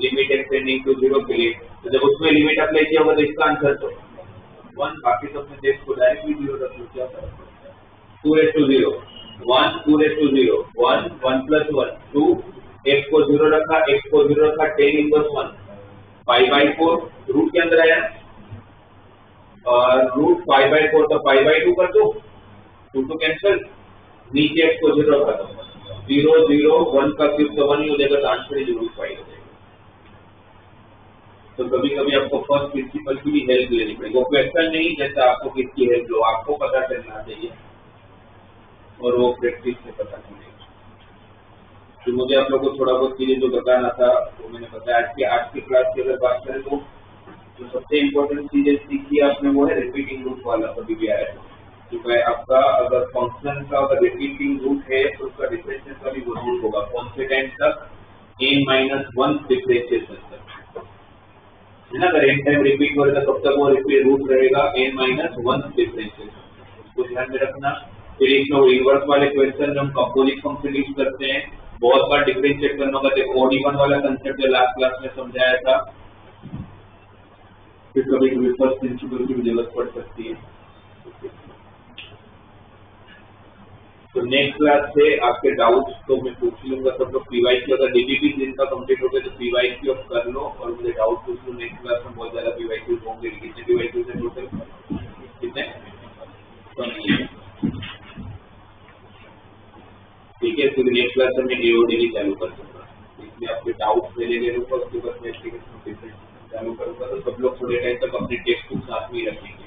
लिमिट x टेंडिंग टू 0 के लिए। तो जब उसमें लिमिट अप्लाई किया होगा तो इसका आंसर तो 1, बाकी तो अपने देश को डायरेक्टली 0 रख लो, क्या फर्क पड़ता है। 2:0 1 2:0 1 1 प्लस 1 2, x को 0 रखा, x को 0 रखा, 10 इनवर्स 1 5/4 रूट के अंदर आया, और रूट 5/4 तो 5/2 कर दो, 2 कैंसिल, नीचे x को 0 रखा, 0 0 1 का क्यूब तो 1 ही हो जाएगा, तो आंसर ही रूट 5 हो जाएगा। तो कभी कभी आपको फर्स्ट प्रिंसिपल की भी हेल्प लेनी पड़ेगी। वो क्वेश्चन नहीं जैसा आपको किसकी हेल्प लो, आपको पता चलना चाहिए और वो प्रैक्टिस से पता चलेगा। तो मुझे आप लोगों को थोड़ा बहुत चीजें जो बताना था वो मैंने बताया। आज की क्लास की अगर बात करें तो जो सबसे इम्पोर्टेंट चीजें सीखी आपने वो है रिपीटिंग रूट वाला, कभी भी आया क्योंकि आपका अगर फंक्शन का अगर रिपीटिंग रूट है तो उसका डिफरेंशिएशन का भी वो रूट होगा, कौन से टाइम तक, n-1 डिफरेंशिएशन तक, है ना। अगर n टाइम रिपीट हो रहा है तब तक वो रिपीट रूट रहेगा n-1 डिफरेंशिएशन, उसको ध्यान में रखना। फिर इसमें इनवर्स वाले क्वेश्चन जो हम कंपोजिट फंक्शन यूज करते हैं, बहुत बार डिफरेंशिएट करना होगा, तो OD1 वाला कंसेप्ट जो लास्ट क्लास में समझाया था। फिर कभी कभी फर्स्ट प्रिंसिपल की जरूरत पड़ सकती है। तो नेक्स्ट क्लास से आपके डाउट्स तो मैं पूछ लूंगा सब लोग पीवाईक्यू अगर डीपीपी जिनका कंप्लीट हो गया तो पीवाईक्यू अब कर लो और मुझे डाउट पूछ लो। नेक्स्ट क्लास में बहुत ज्यादा पीवाईक्यू होंगे। कितने पीवाईक्यू है टोटल? कितने? ठीक है, फिर नेक्स्ट क्लास में मैं एओडी भी चालू कर दूंगा। इसमें आपके डाउट्स ले लूंगा, उसके बाद मैं एप्लीकेशन चालू करूंगा। तो सब लोग थोड़े टाइम तक अपनी टेक्स्ट बुक साथ में ही रखेंगे।